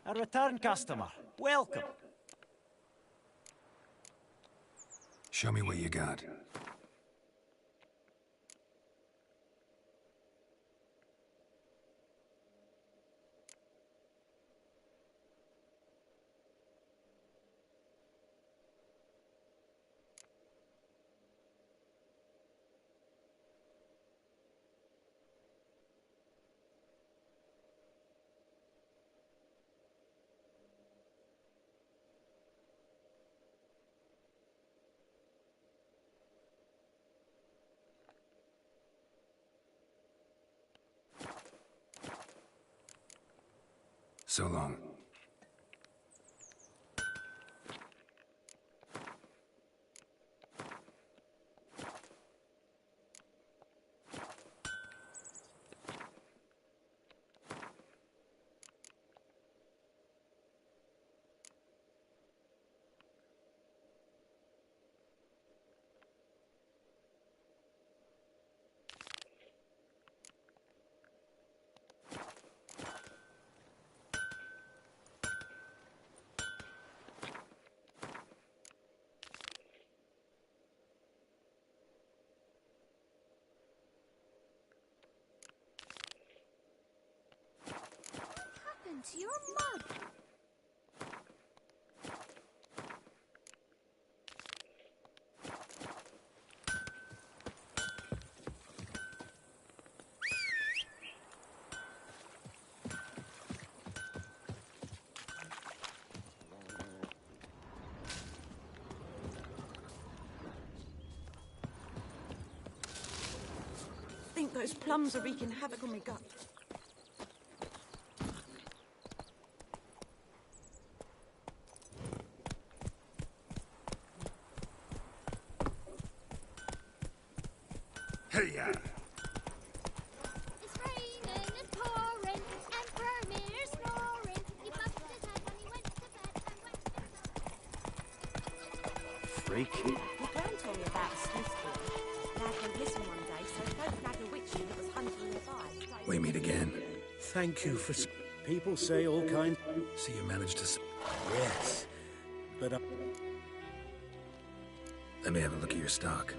A return customer. Welcome. Show me what you got. So long. To your mug. I think those plums are wreaking havoc on my gut. Hey-ya! It's raining and pouring, and Vermeer's snoring. He bumped his head when he went to bed and went to bed. Freak. Your gran told me about a sleuth boy. Lad went missing one day, so folk nagged a witch that was hunting nearby. We meet again. Thank you for... People say all kinds... So you managed to... Yes, but Let me have a look at your stock.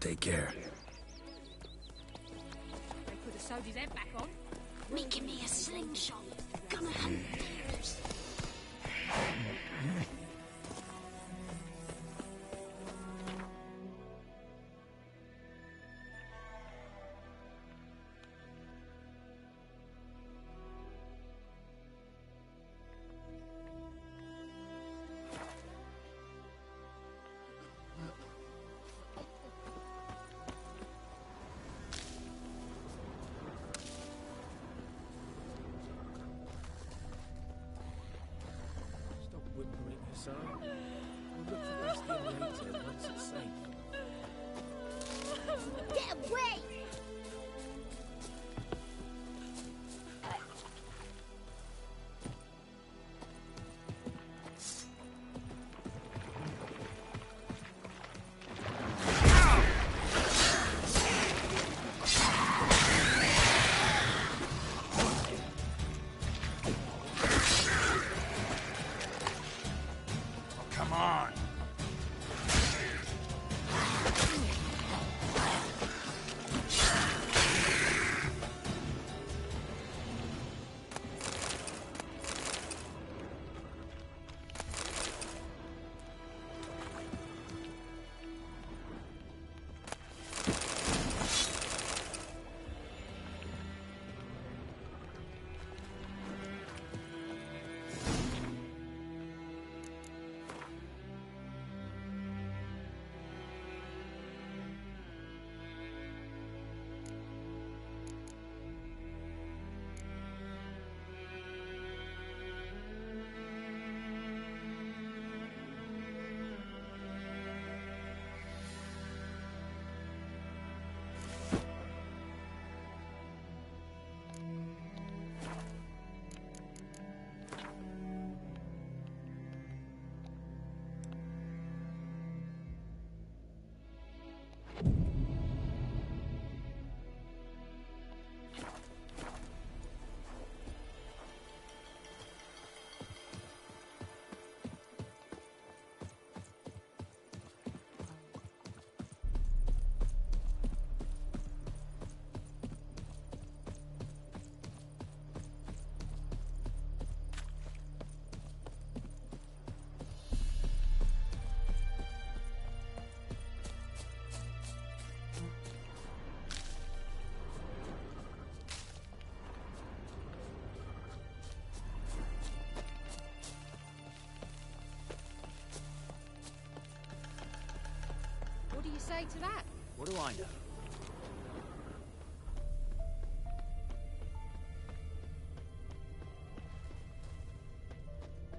Take care. They could have sewed his head back on. Making me a slingshot. Gonna hunt bears. Stop whimpering, Hassan. We'll look for Bastian later once it's safe. Get away! Come on. say to that? What do I know?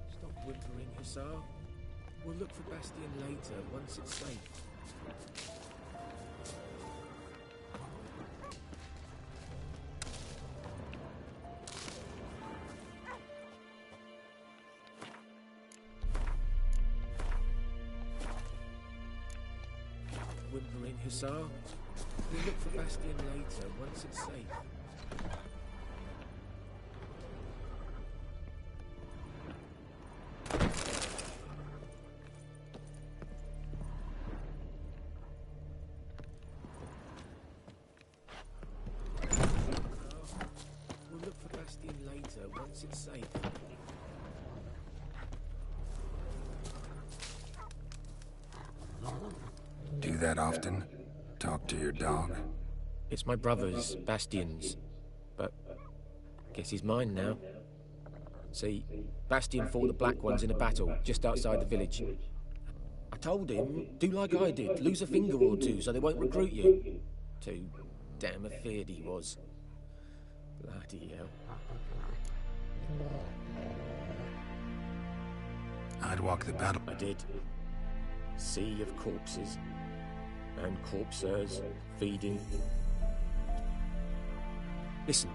Stop whimpering, Hussar. We'll look for Bastion later, once it's safe. Whimpering, Hussar. We'll look for Bastion later, once it's safe. We'll look for Bastion later, once it's safe. Do that often? Talk to your dog? It's my brother's, Bastion's, but I guess he's mine now. See, Bastion fought the Black Ones in a battle just outside the village. I told him, do like I did, lose a finger or two so they won't recruit you. Too damn afeard he was. Bloody hell. I'd walk the battle. I did. Sea of corpses. And corpsers feeding. Listen,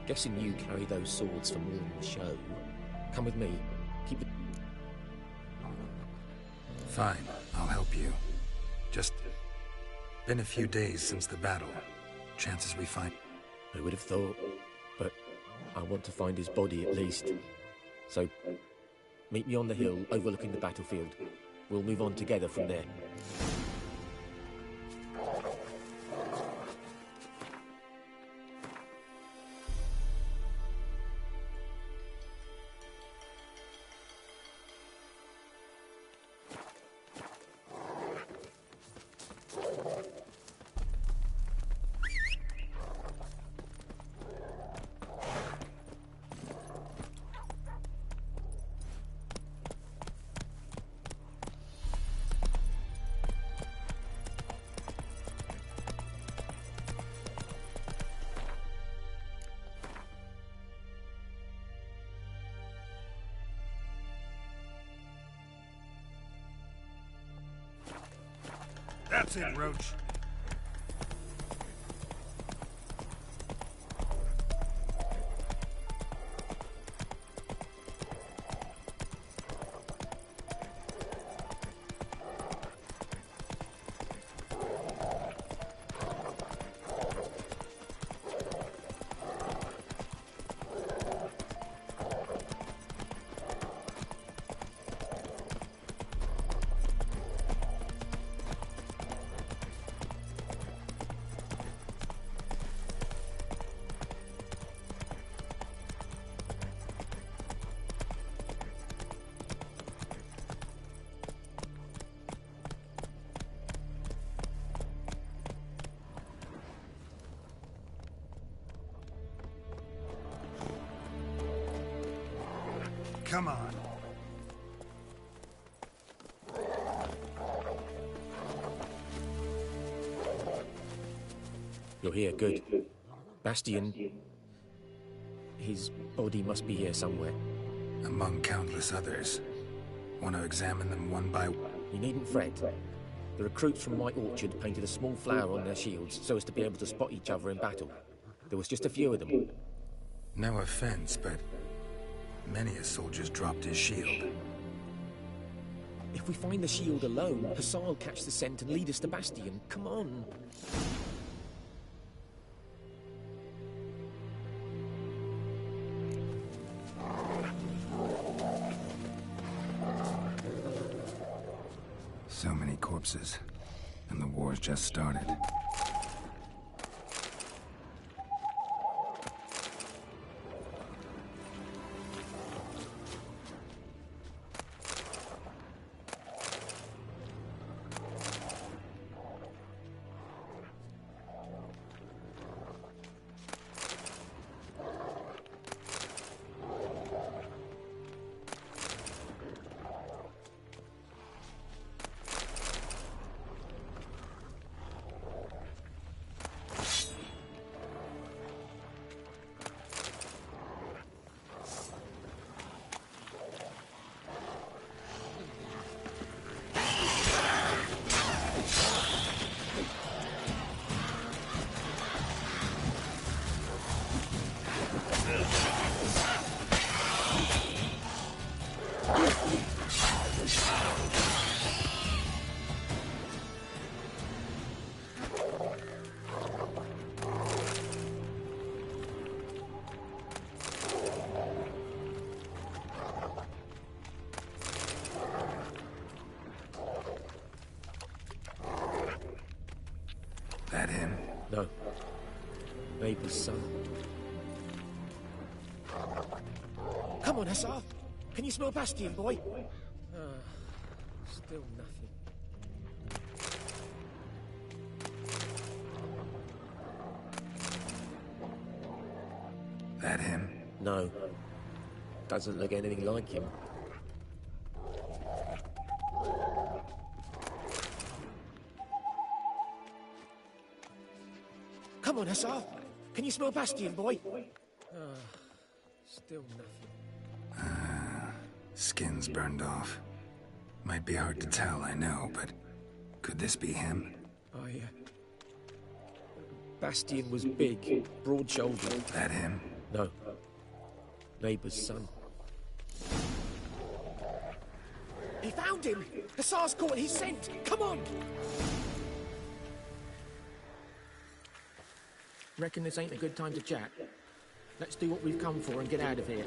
guessing you carry those swords for more than the show. Come with me. Keep it. Fine, I'll help you. Just been a few days since the battle. Chances we find... Who would have thought? But I want to find his body at least. So, meet me on the hill overlooking the battlefield. We'll move on together from there. That's it, Roach. Come on. You're here, good. Bastion... His body must be here somewhere. Among countless others. Want to examine them one by one? You needn't fret. The recruits from White Orchard painted a small flower on their shields so as to be able to spot each other in battle. There was just a few of them. No offense, but many a soldier's dropped his shield. If we find the shield alone, Hussar will catch the scent and lead us to Bastion. Come on. So many corpses, and the war's just started. No. Neighbour's son. Come on, Hussar! Can you smell Bastion, boy? Still nothing. That him? No. Doesn't look anything like him. Come on, Hussar! Can you smell Bastion, boy? Still nothing. Skin's burned off. Might be hard to tell, I know, but could this be him? Bastion was big, broad-shouldered. That him? No. Neighbour's son. He found him! Hussar's caught his scent! Come on! Reckon this ain't a good time to chat? Let's do what we've come for and get out of here.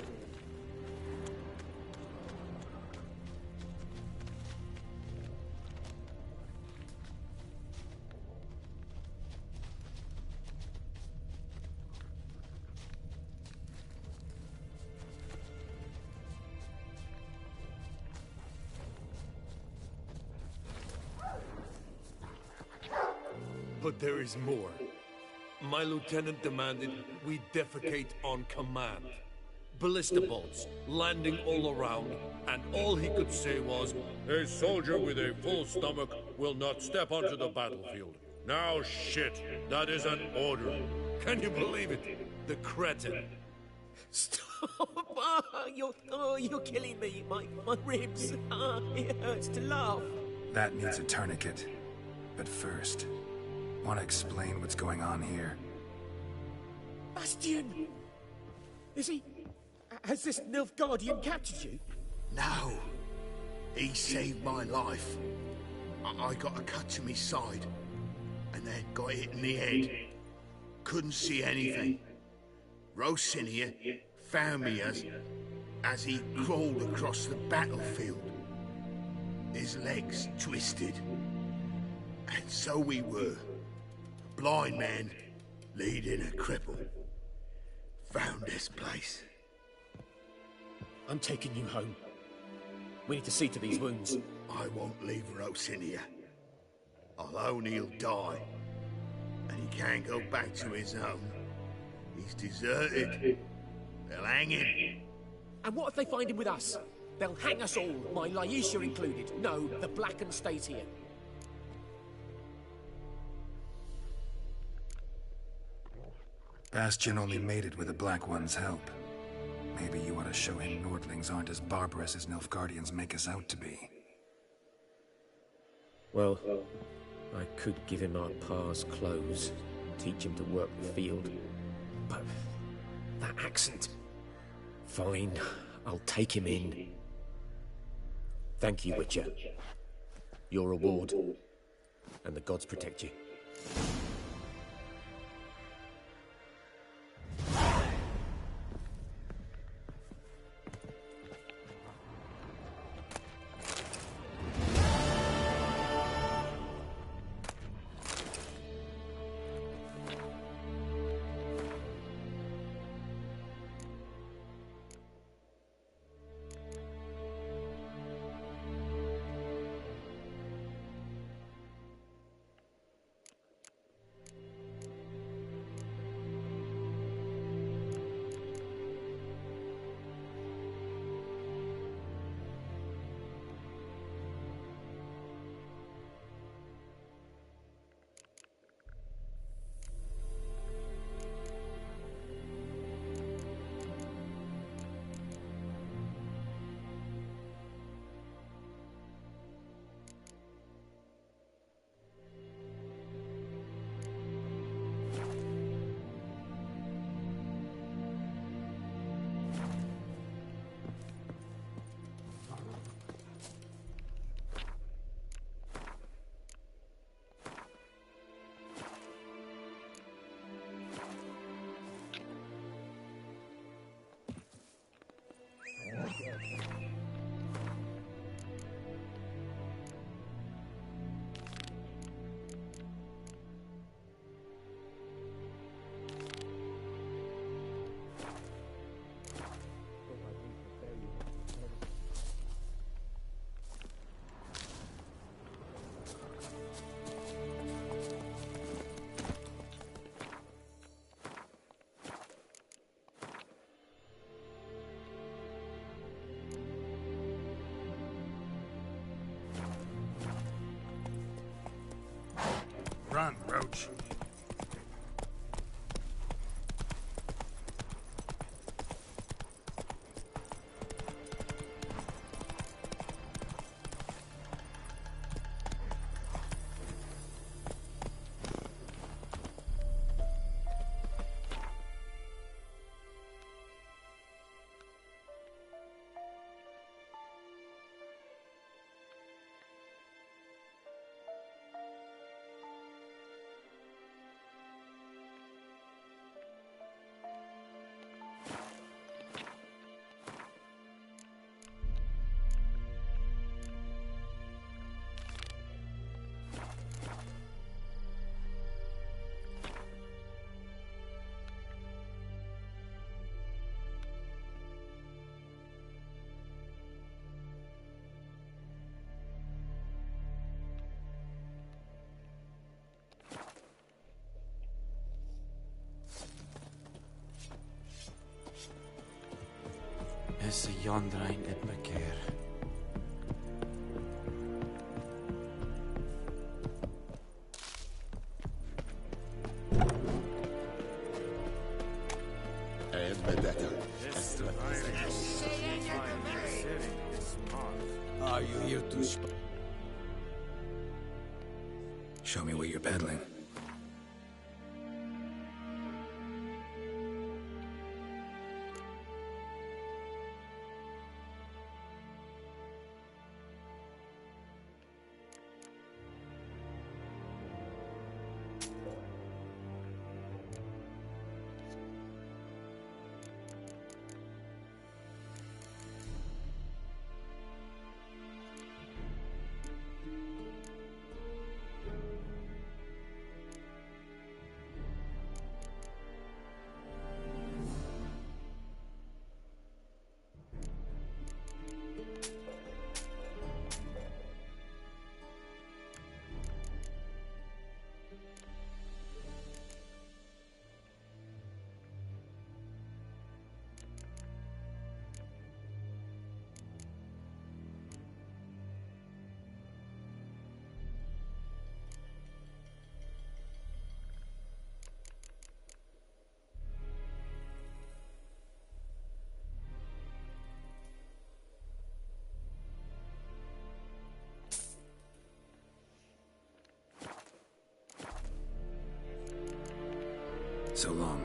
But there is more. My lieutenant demanded we defecate on command. Ballista bolts, landing all around, and all he could say was, "A soldier with a full stomach will not step onto the battlefield." Now shit, that is an order. Can you believe it? The cretin. Stop! You're killing me. My ribs. It hurts to laugh. That needs a tourniquet. But first, want to explain what's going on here? Bastion! Is he... Has this Nilfgaardian captured you? No. He saved my life. I got a cut to my side, and then got hit in the head. Couldn't see anything. Rosinia found me as he crawled across the battlefield. His legs twisted. And so we were. A blind man leading a cripple. Found this place. I'm taking you home. We need to see to these wounds. I won't leave Rosinia. Alone he'll die. And he can't go back to his own. He's deserted. They'll hang him. And what if they find him with us? They'll hang us all, my Laisha included. No, the Blacken stays here. Bastion only made it with the Black One's help. Maybe you ought to show him Nordlings aren't as barbarous as Nilfgaardians make us out to be. Well, I could give him our pa's clothes, teach him to work the field. But that accent... Fine, I'll take him in. Thank you, Witcher. Your reward, and the gods protect you. approach. Is a yonder ain't it, McCare? Are you here to Show me what you're peddling. So long.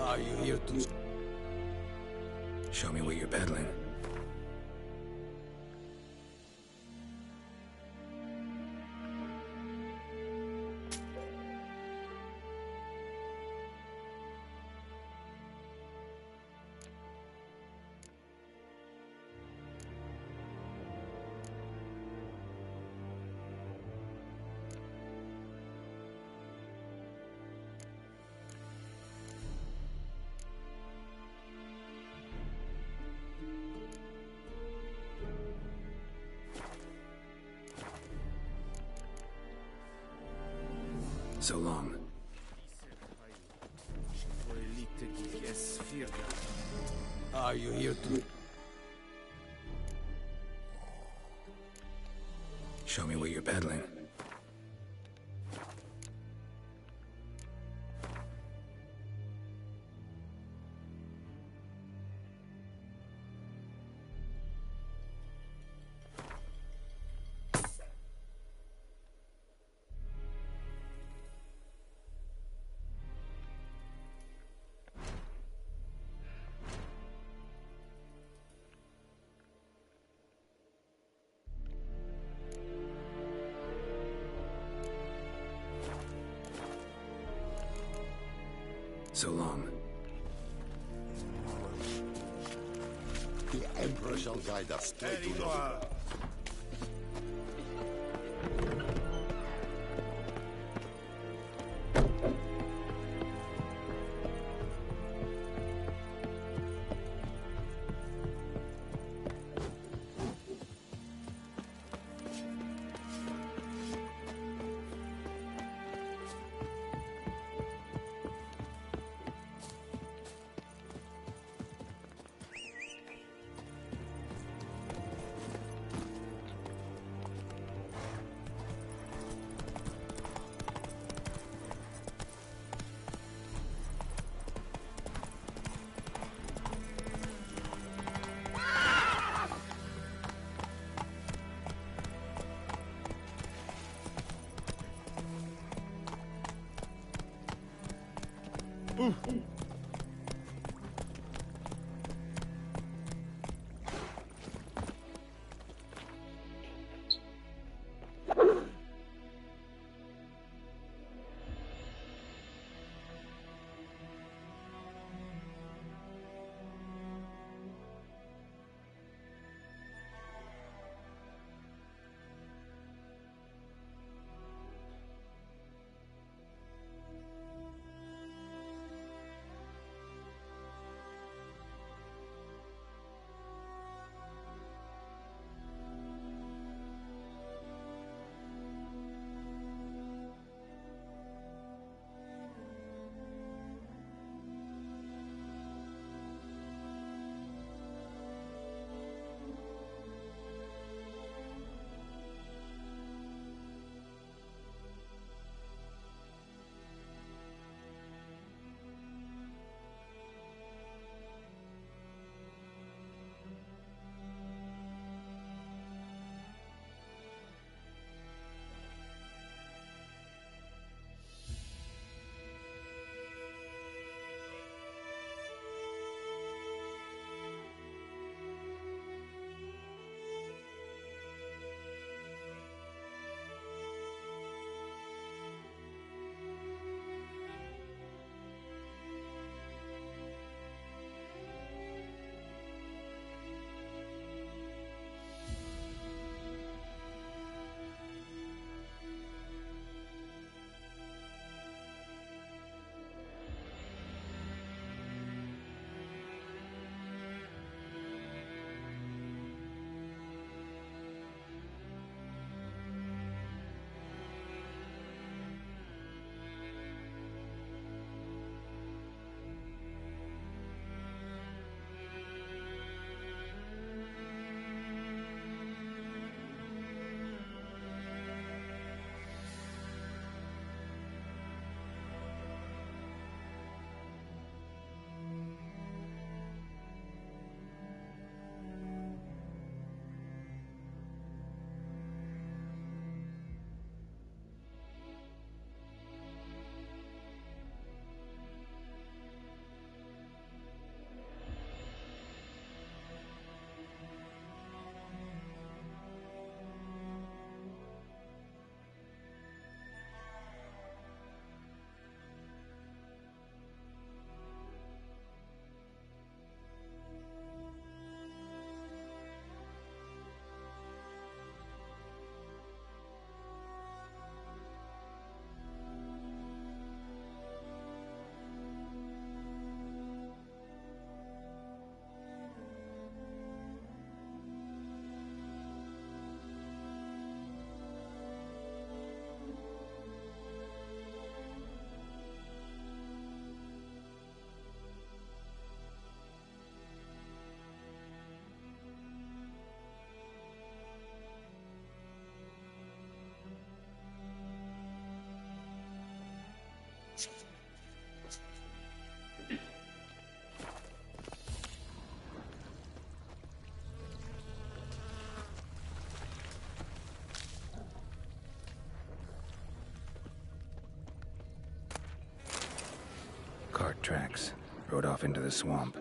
Are you here to... Show me what you're peddling. So long. Are you here to... Show me what you're peddling. So long. The Emperor shall guide us straight to the... Cart tracks. Rode off into the swamp.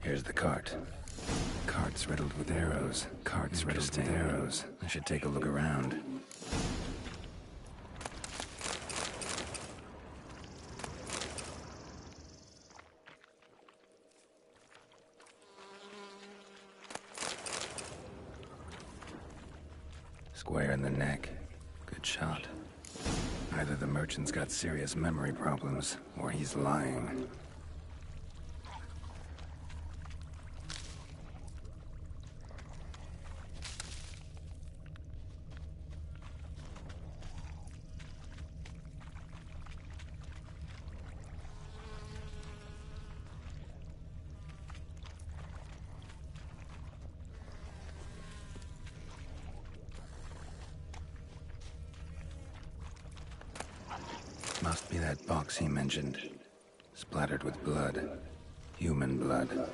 Here's the cart. Cart's riddled with arrows. Cart's riddled with arrows. I should take a look around. Square in the neck. Good shot. Either the merchant's got serious memory problems, or he's lying. Must be that box he mentioned. Splattered with blood. Human blood.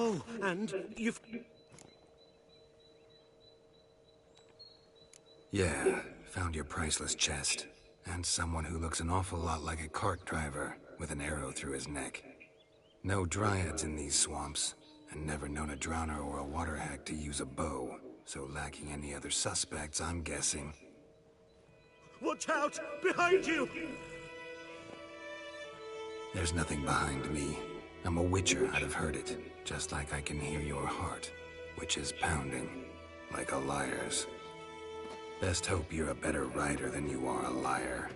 Oh, and you've... Yeah, found your priceless chest. And someone who looks an awful lot like a cart driver, with an arrow through his neck. No dryads in these swamps, and never known a drowner or a water hag to use a bow. So lacking any other suspects, I'm guessing. Watch out! Behind you! There's nothing behind me. I'm a witcher, I'd have heard it. Just like I can hear your heart, which is pounding, like a liar's. Best hope you're a better writer than you are a liar.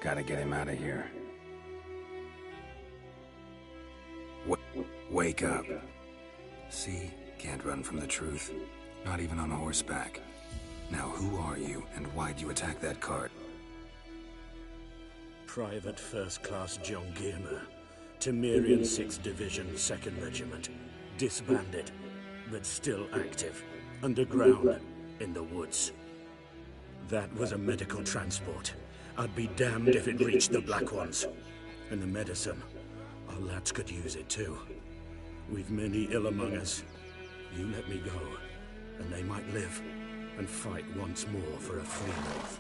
Gotta get him out of here. Wake up. See? Can't run from the truth. Not even on horseback. Now who are you, and why'd you attack that cart? Private First Class John Giermer. Temerian 6th Division, 2nd Regiment. Disbanded, but still active. Underground, in the woods. That was a medical transport. I'd be damned if it reached the Black Ones. And the medicine, our lads could use it too. We've many ill among us. You let me go, and they might live, and fight once more for a free North.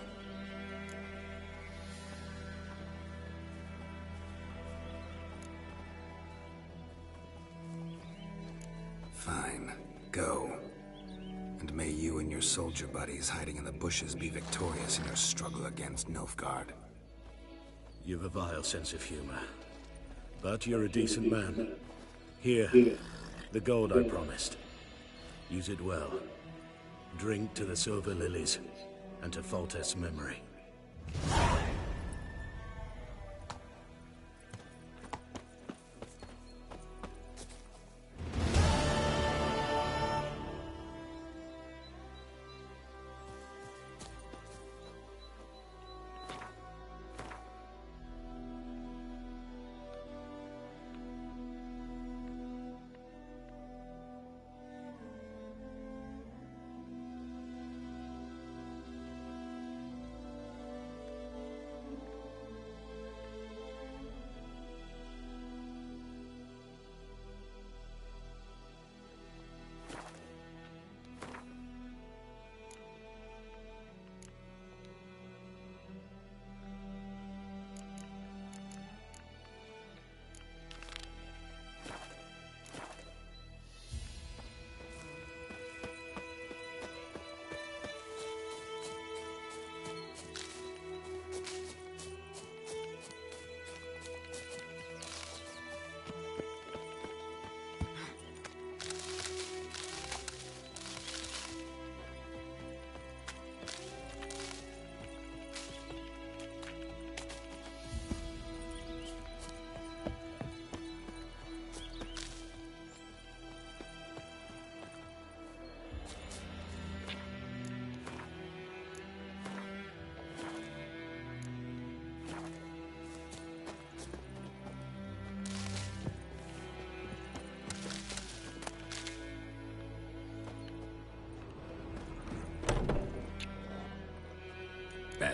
Fine. Go. And may you and your soldier buddies hiding in the bushes be victorious in your struggle against Nilfgaard. You've a vile sense of humor. But you're a decent man. Here, the gold I promised. Use it well. Drink to the silver lilies, and to Foltest's memory.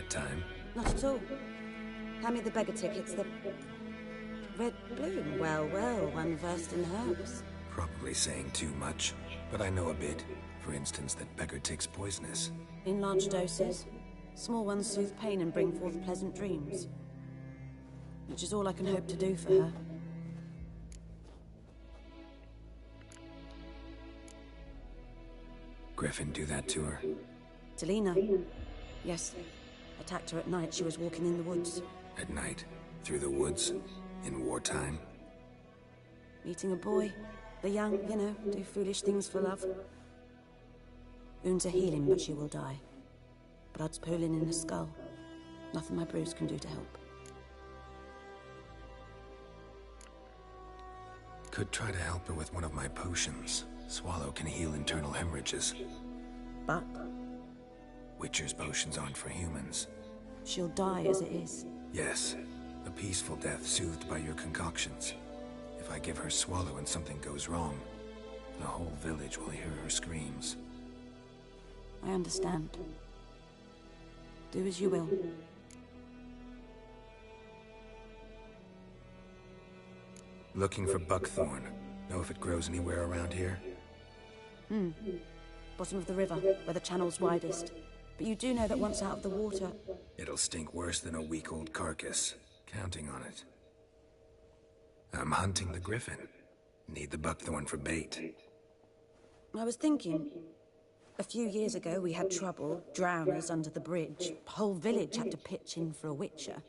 that time. Not at all. Hand me the beggar tickets, the... Red bloom. Well, well, one versed in herbs. Probably saying too much, but I know a bit. For instance, that beggar tick's poisonous. In large doses. Small ones soothe pain and bring forth pleasant dreams. Which is all I can hope to do for her. Griffin do that to her? Delina. Yes. Attacked her at night. She was walking in the woods. At night? Through the woods? In wartime? Meeting a boy. The young, you know, do foolish things for love. Wounds are healing, but she will die. Blood's pooling in her skull. Nothing my bruise can do to help. Could try to help her with one of my potions. Swallow can heal internal hemorrhages. But? Witcher's potions aren't for humans. She'll die as it is. Yes. A peaceful death soothed by your concoctions. If I give her Swallow and something goes wrong, the whole village will hear her screams. I understand. Do as you will. Looking for buckthorn. Know if it grows anywhere around here? Bottom of the river, where the channel's widest. But you do know that once out of the water... It'll stink worse than a week-old carcass. Counting on it. I'm hunting the griffin. Need the buckthorn for bait. I was thinking... A few years ago, we had trouble, drowners under the bridge. The whole village had to pitch in for a witcher.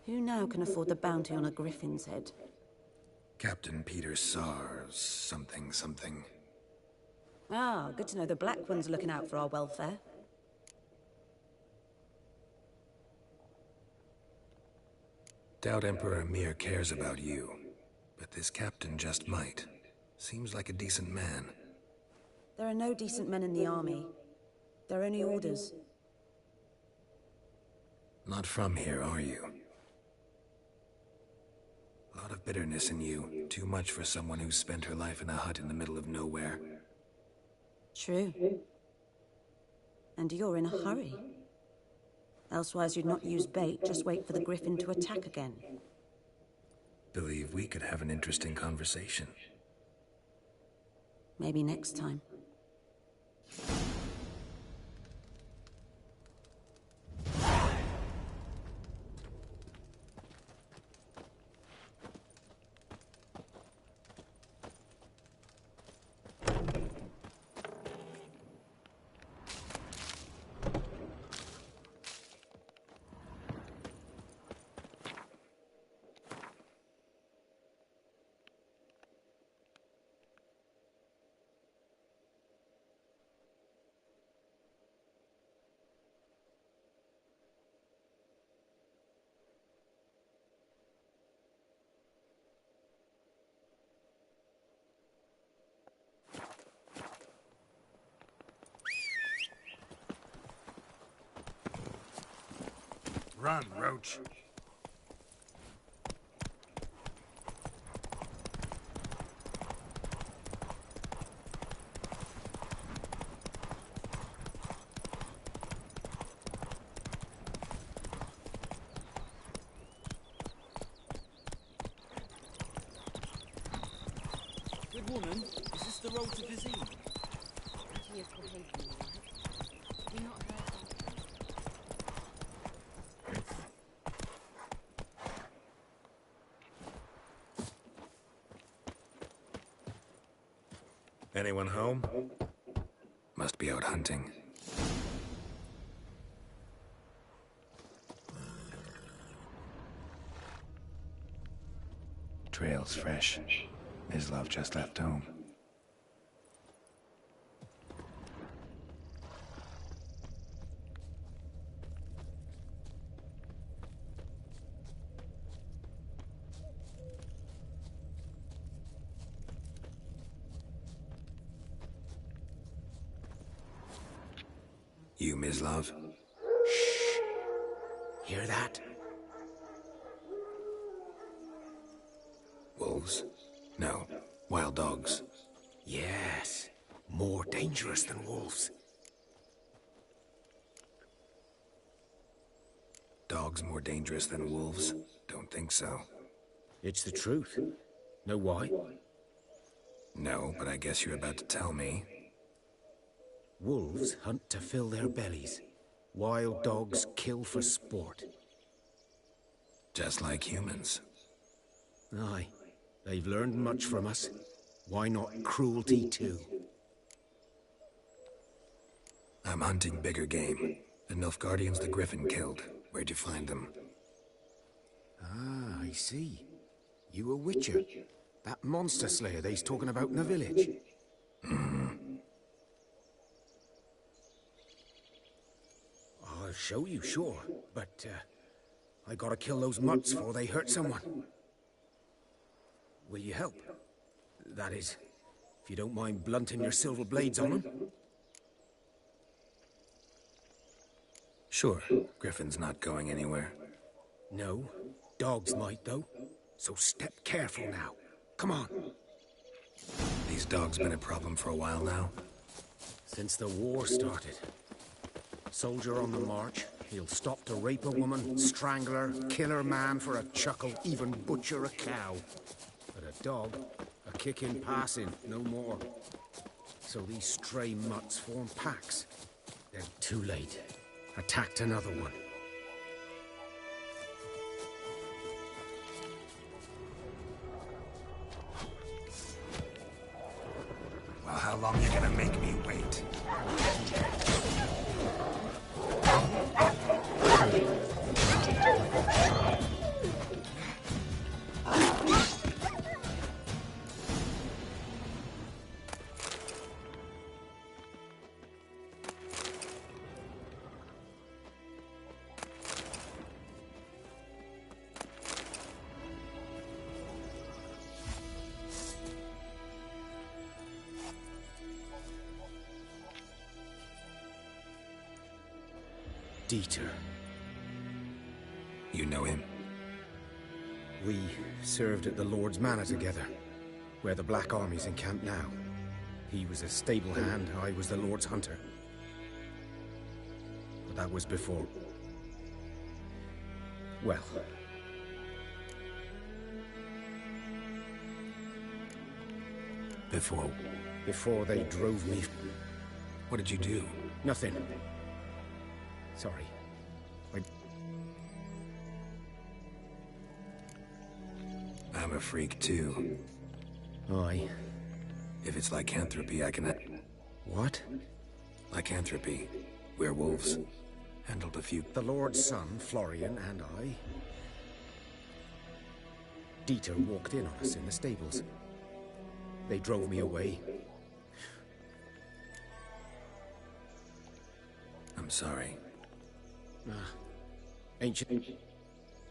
Who now can afford the bounty on a griffin's head? Captain Peter Sars, something. Ah, good to know the Black Ones are looking out for our welfare. Doubt Emperor Emir cares about you, but this captain just might. Seems like a decent man. There are no decent men in the army. They're only orders. Not from here, are you? A lot of bitterness in you. Too much for someone who's spent her life in a hut in the middle of nowhere. True. And you're in a hurry. Elsewise you'd not use bait, just wait for the griffin to attack again. Believe we could have an interesting conversation. Maybe next time. Run, Roach. Good woman, is this the road to Vizine? He is behaving all right. Do not hurt her. Anyone home? Must be out hunting. Trail's fresh. Mislav just left home. You, Mislav? Shh. Hear that? Wolves? No. Wild dogs. Yes. More dangerous than wolves. Dogs more dangerous than wolves? Don't think so. It's the truth. Know why? No, but I guess you're about to tell me. Wolves hunt to fill their bellies. Wild dogs kill for sport. Just like humans. Aye. They've learned much from us. Why not cruelty too? I'm hunting bigger game. The Nilfgaardians the Griffin killed. Where'd you find them? Ah, I see. You a witcher. That monster slayer they's talking about in the village. I'll show you, sure. But, I gotta kill those mutts before they hurt someone. Will you help? That is, if you don't mind blunting your silver blades on them. Sure. Griffin's not going anywhere. No. Dogs might, though. So step careful now. Come on. These dogs been a problem for a while now? Since the war started. Soldier on the march, he'll stop to rape a woman, strangle her, kill her man for a chuckle, even butcher a cow. But a dog, a kick in passing, no more. So these stray mutts form packs. They're too late. Attacked another one. Well, how long you gonna make me wait? Dieter. You know him? We served at the Lord's Manor together, where the Black Army's encamped now. He was a stable hand, I was the Lord's hunter. But that was before. Well. Before they drove me. What did you do? Nothing. Sorry. I'm a freak too. Aye. If it's lycanthropy, I can... What? Lycanthropy. Werewolves. Handled a few... The Lord's son, Florian, and I... Dieter walked in on us in the stables. They drove me away. I'm sorry. Ancient.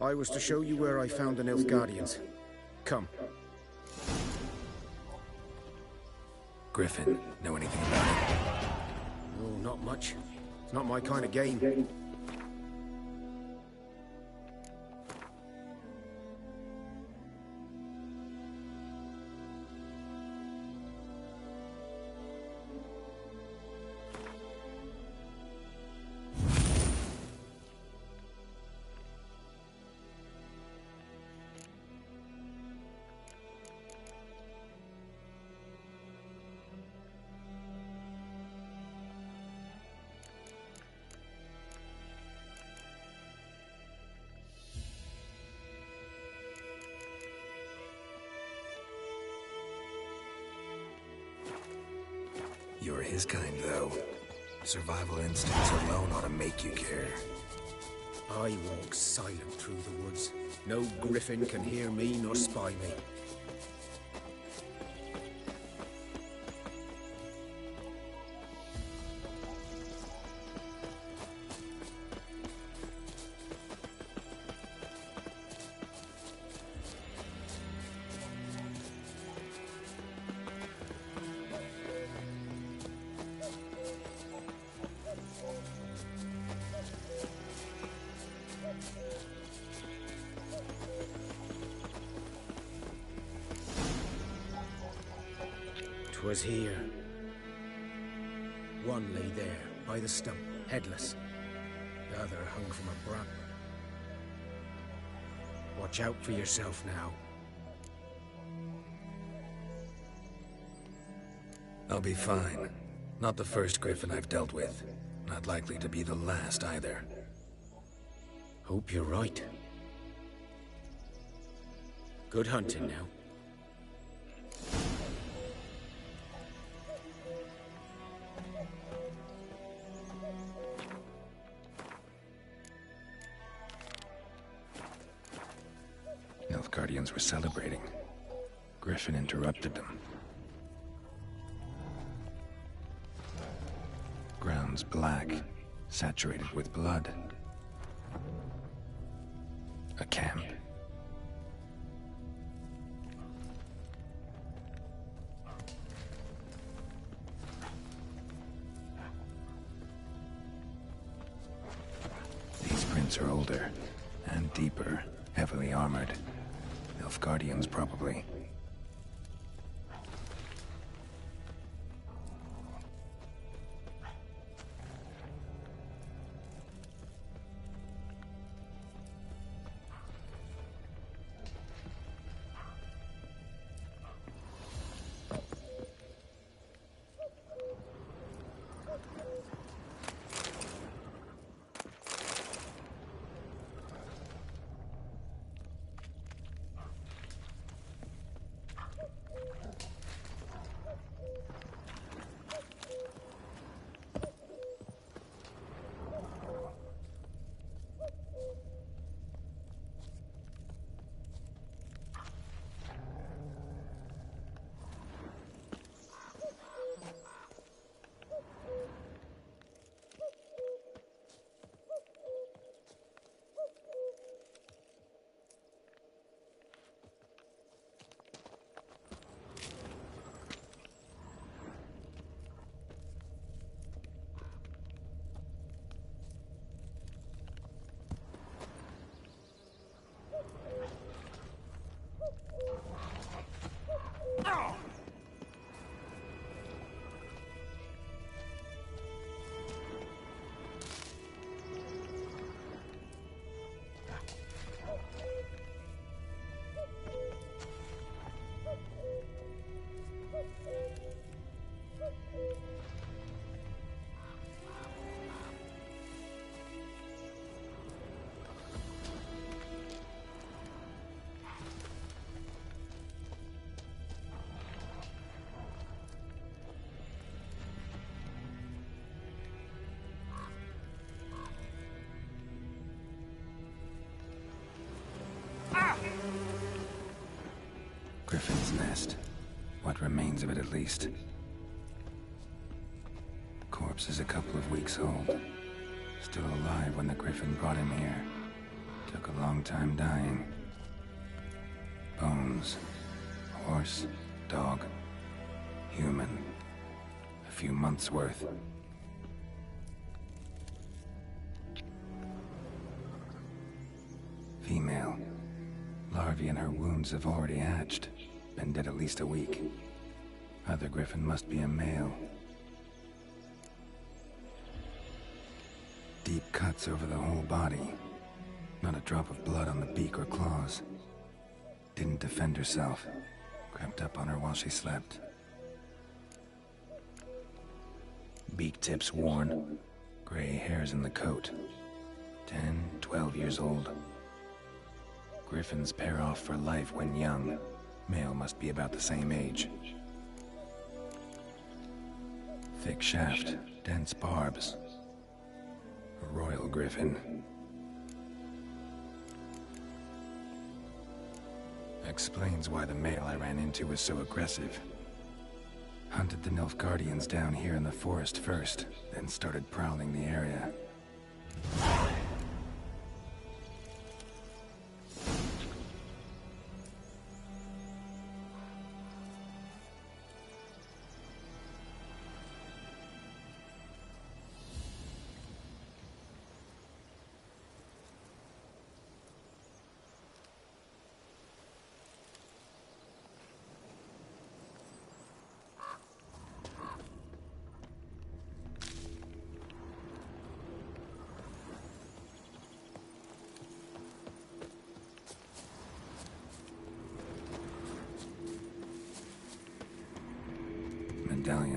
I was to show you where I found the Nilfgaardians. Come. Griffin, know anything about it? Oh, not much. It's not my kind of game. You're his kind, though. Survival instincts alone ought to make you care. I walk silent through the woods. No griffin can hear me nor spy me. Was here. One lay there, by the stump, headless. The other hung from a branch. Watch out for yourself now. I'll be fine. Not the first Griffin I've dealt with. Not likely to be the last either. Hope you're right. Good hunting now. Guardians were celebrating. Griffin interrupted them. Ground's black, saturated with blood. A camp. These prints are older and deeper, heavily armored. Guardians, probably. Griffin's nest. What remains of it, at least. Corpse is a couple of weeks old. Still alive when the Griffin brought him here. Took a long time dying. Bones. Horse. Dog. Human. A few months' worth. Female. Larvae in her wounds have already hatched. Been dead at least a week. Other Griffin must be a male. Deep cuts over the whole body. Not a drop of blood on the beak or claws. Didn't defend herself. Crept up on her while she slept. Beak tips worn. Gray hairs in the coat. 10, 12 years old. Griffins pair off for life when young. Male must be about the same age. Thick shaft, dense barbs. A royal griffin. Explains why the male I ran into was so aggressive. Hunted the Nilfgaardians down here in the forest first, then started prowling the area.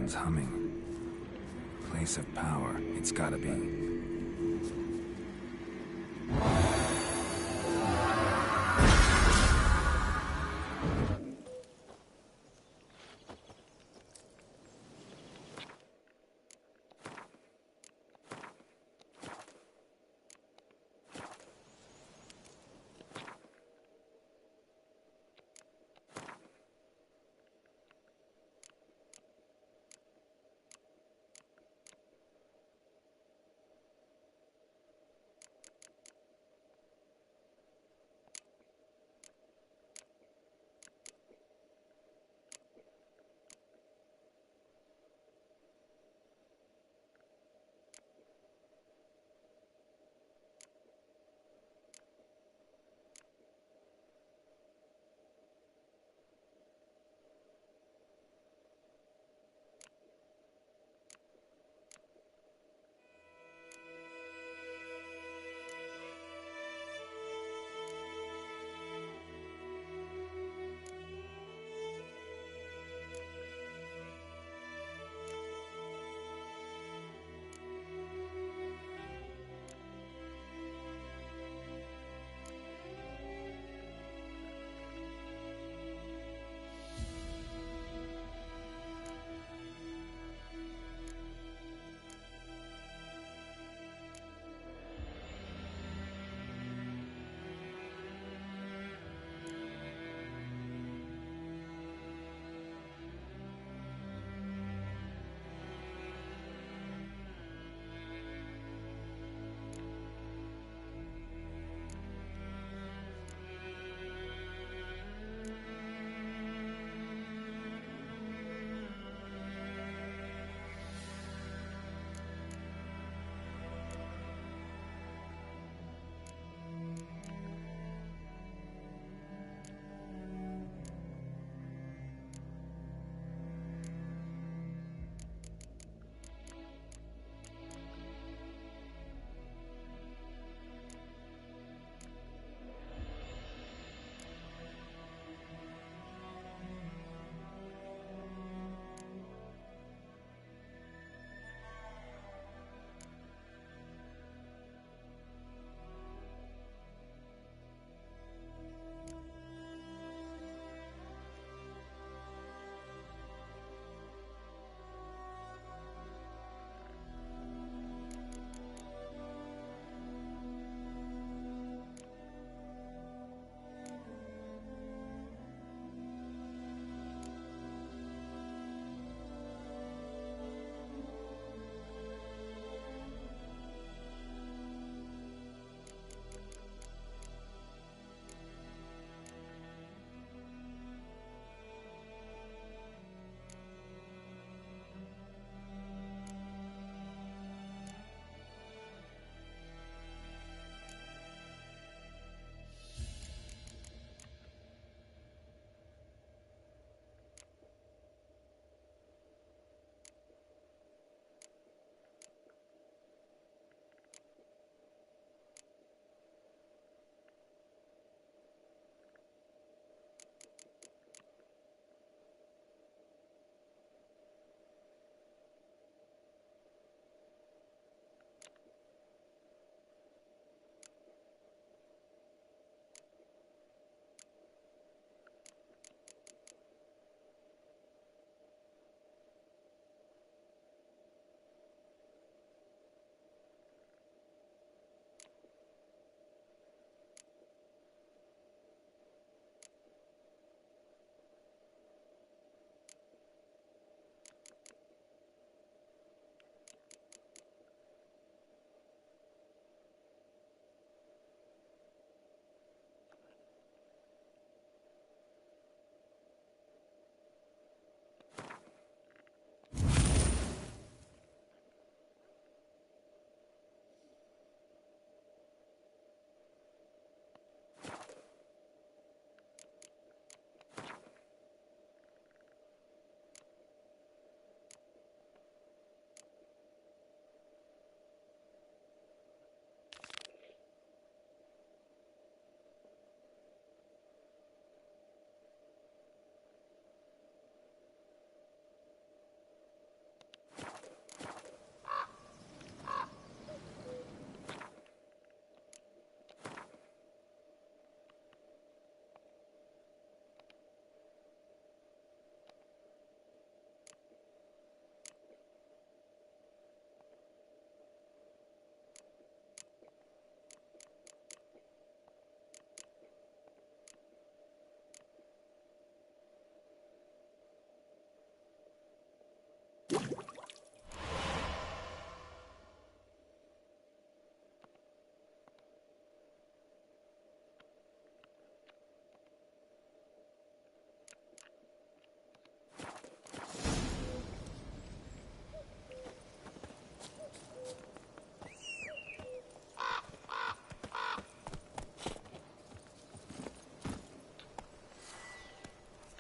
Someone's humming. Place of power, it's gotta be.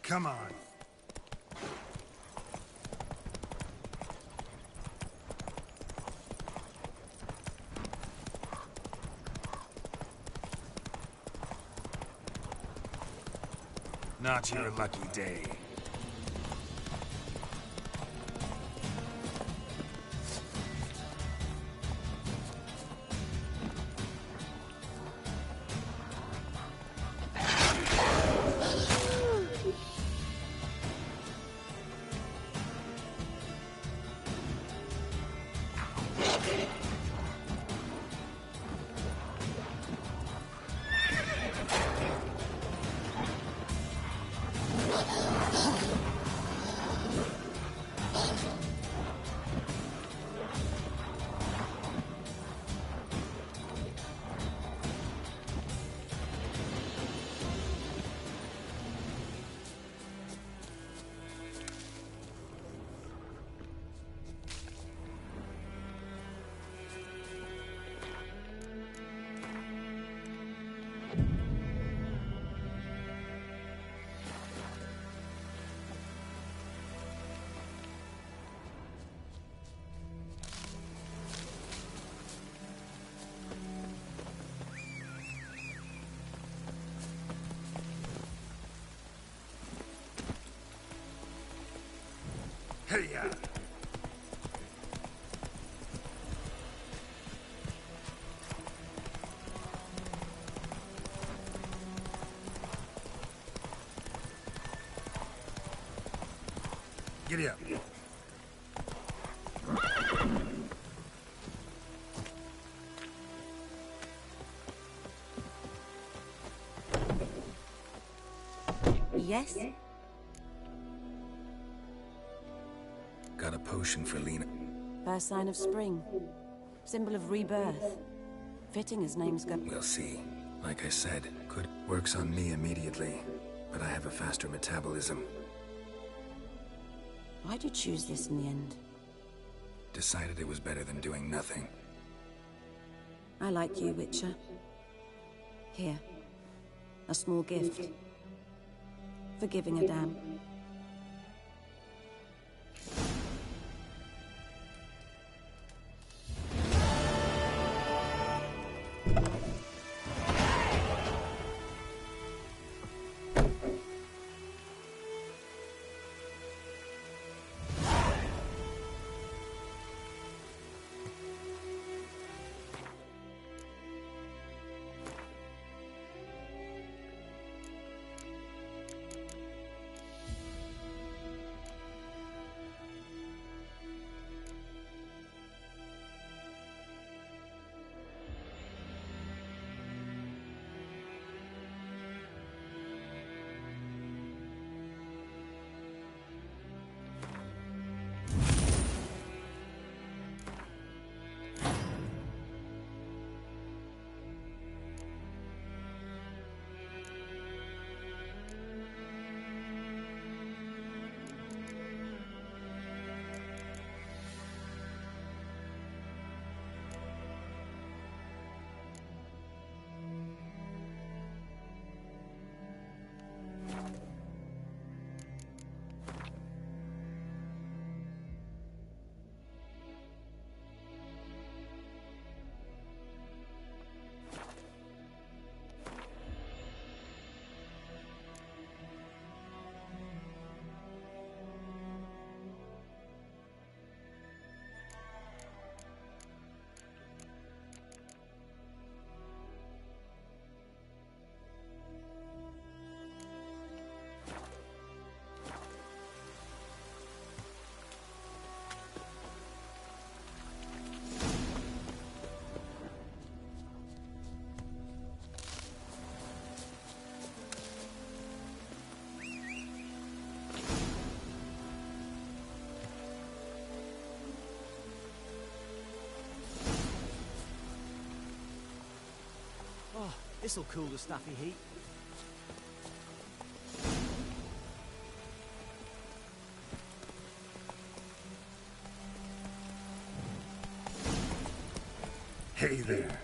Come on. Not your lucky day. Hey-ya! Giddy up. Yes? Got a potion for Lena. First sign of spring. Symbol of rebirth. Fitting his name's got... We'll see. Like I said, could works on me immediately, but I have a faster metabolism. Why'd you choose this in the end? Decided it was better than doing nothing. I like you, Witcher. Here. A small gift. For giving a damn. Oh, this'll cool the stuffy heat. Hey there.